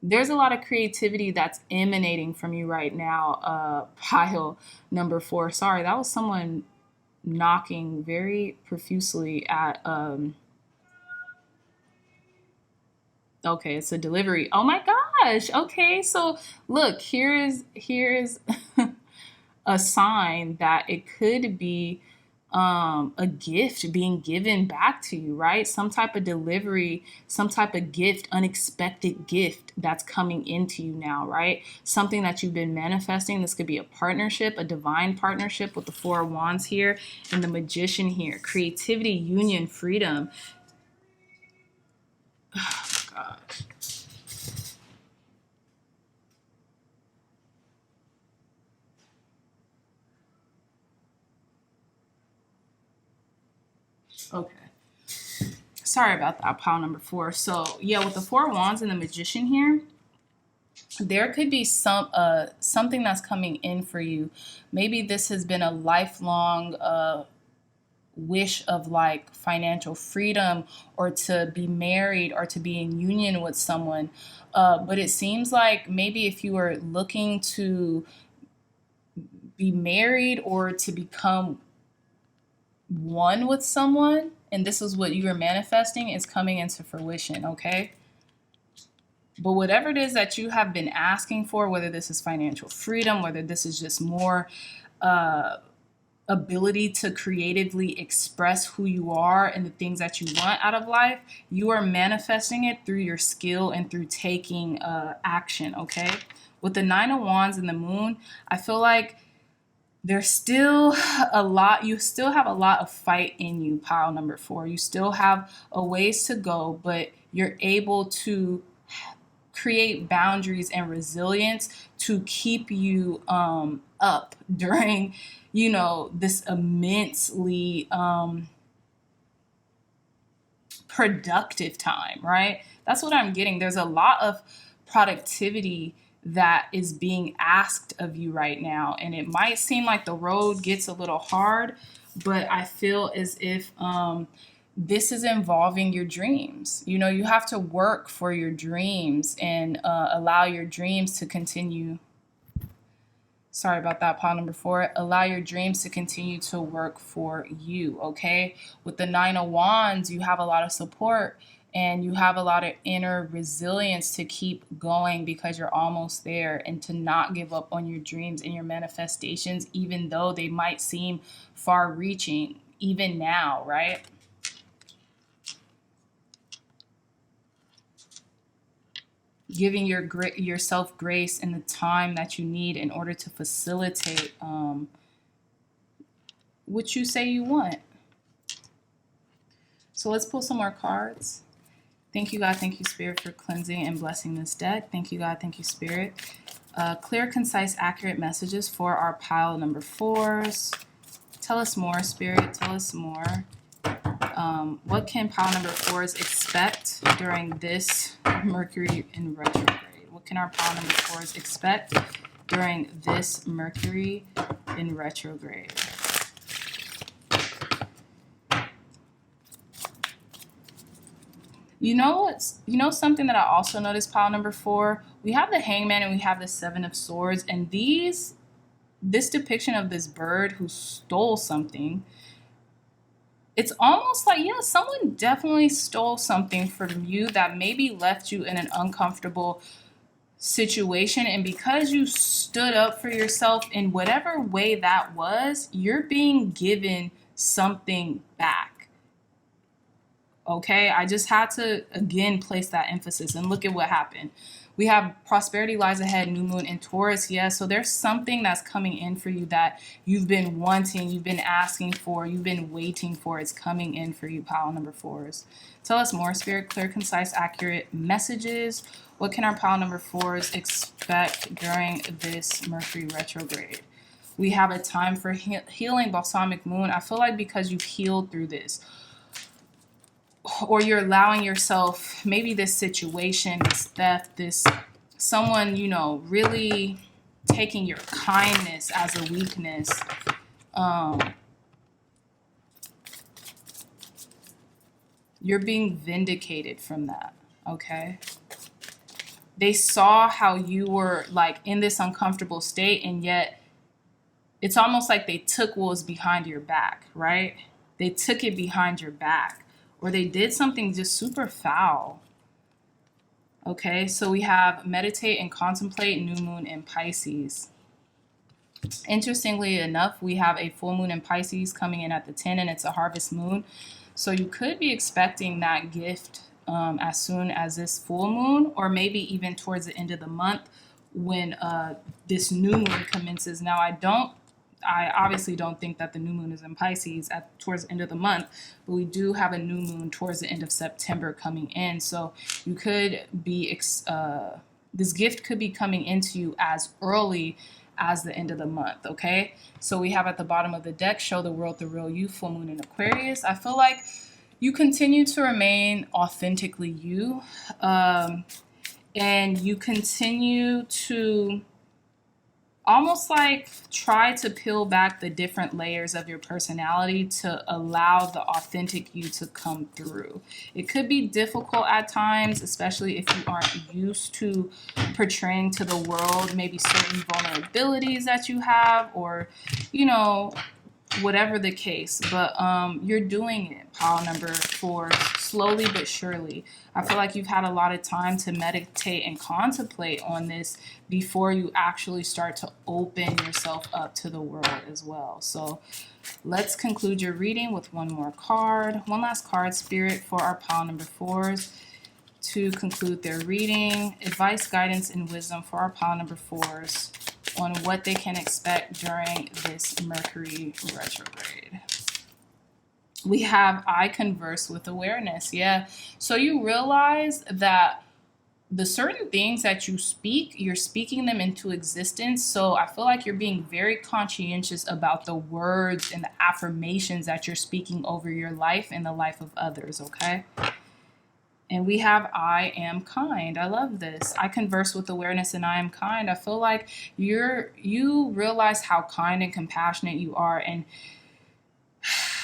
There's a lot of creativity that's emanating from you right now, pile number 4. Sorry, that was someone knocking very profusely at, okay, it's a delivery. Oh my God, gosh. Okay, so look, here's a sign that it could be a gift being given back to you, right? Some type of delivery, some type of gift, unexpected gift that's coming into you now, right? Something that you've been manifesting. This could be a partnership, a divine partnership with the Four of Wands here and the Magician here. Creativity, union, freedom. Oh, gosh. Okay. Sorry about that, pile number 4. So yeah, with the Four of Wands and the Magician here, there could be something that's coming in for you. Maybe this has been a lifelong wish of like financial freedom, or to be married, or to be in union with someone. But it seems like maybe if you were looking to be married or to become one with someone, and this is what you are manifesting, is coming into fruition, okay? But whatever it is that you have been asking for, whether this is financial freedom, whether this is just more ability to creatively express who you are and the things that you want out of life, you are manifesting it through your skill and through taking action, okay? With the Nine of Wands and the Moon, I feel like there's still a lot, you still have a lot of fight in you, pile number 4. You still have a ways to go, but you're able to create boundaries and resilience to keep you up during, you know, this immensely productive time, right? That's what I'm getting. There's a lot of productivity that is being asked of you right now, and it might seem like the road gets a little hard, but I feel as if this is involving your dreams. You know, you have to work for your dreams and allow your dreams to continue. Sorry about that, pile number 4. Allow your dreams to continue to work for you, okay? With the Nine of Wands, you have a lot of support and you have a lot of inner resilience to keep going because you're almost there, and to not give up on your dreams and your manifestations, even though they might seem far reaching, even now, right? Giving yourself grace and the time that you need in order to facilitate what you say you want. So let's pull some more cards. Thank you, God. Thank you, Spirit, for cleansing and blessing this deck. Thank you, God. Thank you, Spirit. Clear, concise, accurate messages for our pile number 4s. Tell us more, Spirit. Tell us more. What can pile number 4s expect during this Mercury in retrograde? What can our pile number 4s expect during this Mercury in retrograde? You know something that I also noticed, pile number 4? We have the Hangman and we have the Seven of Swords, and this depiction of this bird who stole something, it's almost like, yeah, someone definitely stole something from you that maybe left you in an uncomfortable situation. And because you stood up for yourself in whatever way that was, you're being given something back. Okay, I just had to again place that emphasis, and look at what happened. We have prosperity lies ahead, new moon in Taurus. Yeah, so there's something that's coming in for you that you've been wanting, you've been asking for, you've been waiting for. It's coming in for you, pile number 4s. Tell us more, Spirit. Clear, concise, accurate messages. What can our pile number 4s expect during this Mercury retrograde? We have a time for healing, balsamic moon. I feel like because you've healed through this, or you're allowing yourself, maybe this situation, this theft, this someone, you know, really taking your kindness as a weakness. You're being vindicated from that, okay? They saw how you were like in this uncomfortable state, and yet it's almost like they took what was behind your back, right? They took it behind your back. Or they did something just super foul. Okay, so we have meditate and contemplate, new moon in Pisces. Interestingly enough, we have a full moon in Pisces coming in at the 10, and it's a harvest moon. So you could be expecting that gift as soon as this full moon, or maybe even towards the end of the month when this new moon commences. Now, I obviously don't think that the new moon is in Pisces towards the end of the month, but we do have a new moon towards the end of September coming in. So you could be, this gift could be coming into you as early as the end of the month, okay? So we have at the bottom of the deck, show the world the real you, full moon in Aquarius. I feel like you continue to remain authentically you, and you continue to almost like try to peel back the different layers of your personality to allow the authentic you to come through. It could be difficult at times, especially if you aren't used to portraying to the world maybe certain vulnerabilities that you have, or, you know, whatever the case, but you're doing it, pile number 4, slowly but surely. I feel like you've had a lot of time to meditate and contemplate on this before you actually start to open yourself up to the world as well. So let's conclude your reading with one more card. One last card, Spirit, for our pile number 4s to conclude their reading. Advice, guidance, and wisdom for our pile number 4s on what they can expect during this Mercury retrograde. We have I converse with awareness. Yeah. So you realize that the certain things that you speak, you're speaking them into existence. So I feel like you're being very conscientious about the words and the affirmations that you're speaking over your life and the life of others, okay? And we have I am kind. I love this. I converse with awareness and I am kind. I feel like you realize how kind and compassionate you are, and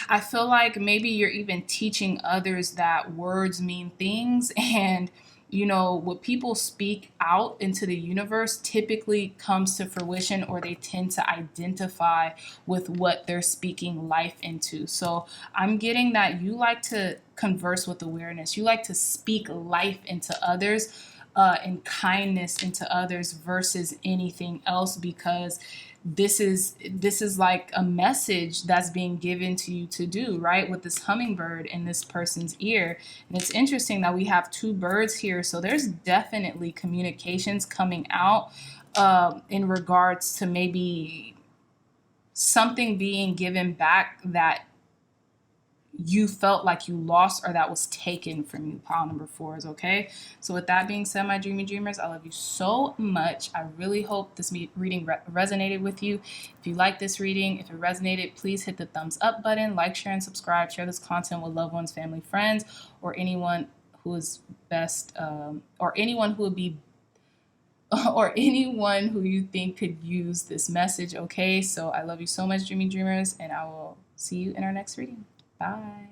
I feel like maybe you're even teaching others that words mean things, and you know, what people speak out into the universe typically comes to fruition, or they tend to identify with what they're speaking life into. So I'm getting that you like to converse with awareness. You like to speak life into others, and kindness into others versus anything else, because this is like a message that's being given to you to do, right? With this hummingbird in this person's ear. And it's interesting that we have 2 birds here. So there's definitely communications coming out in regards to maybe something being given back that you felt like you lost or that was taken from you, pile number 4s, okay? So with that being said, my dreamy dreamers, I love you so much. I really hope this reading resonated with you. If you like this reading, if it resonated, please hit the thumbs up button, like, share, and subscribe. Share this content with loved ones, family, friends, or anyone who is best, or anyone who would be or anyone who you think could use this message, okay? So I love you so much, dreamy dreamers, and I will see you in our next reading. Bye.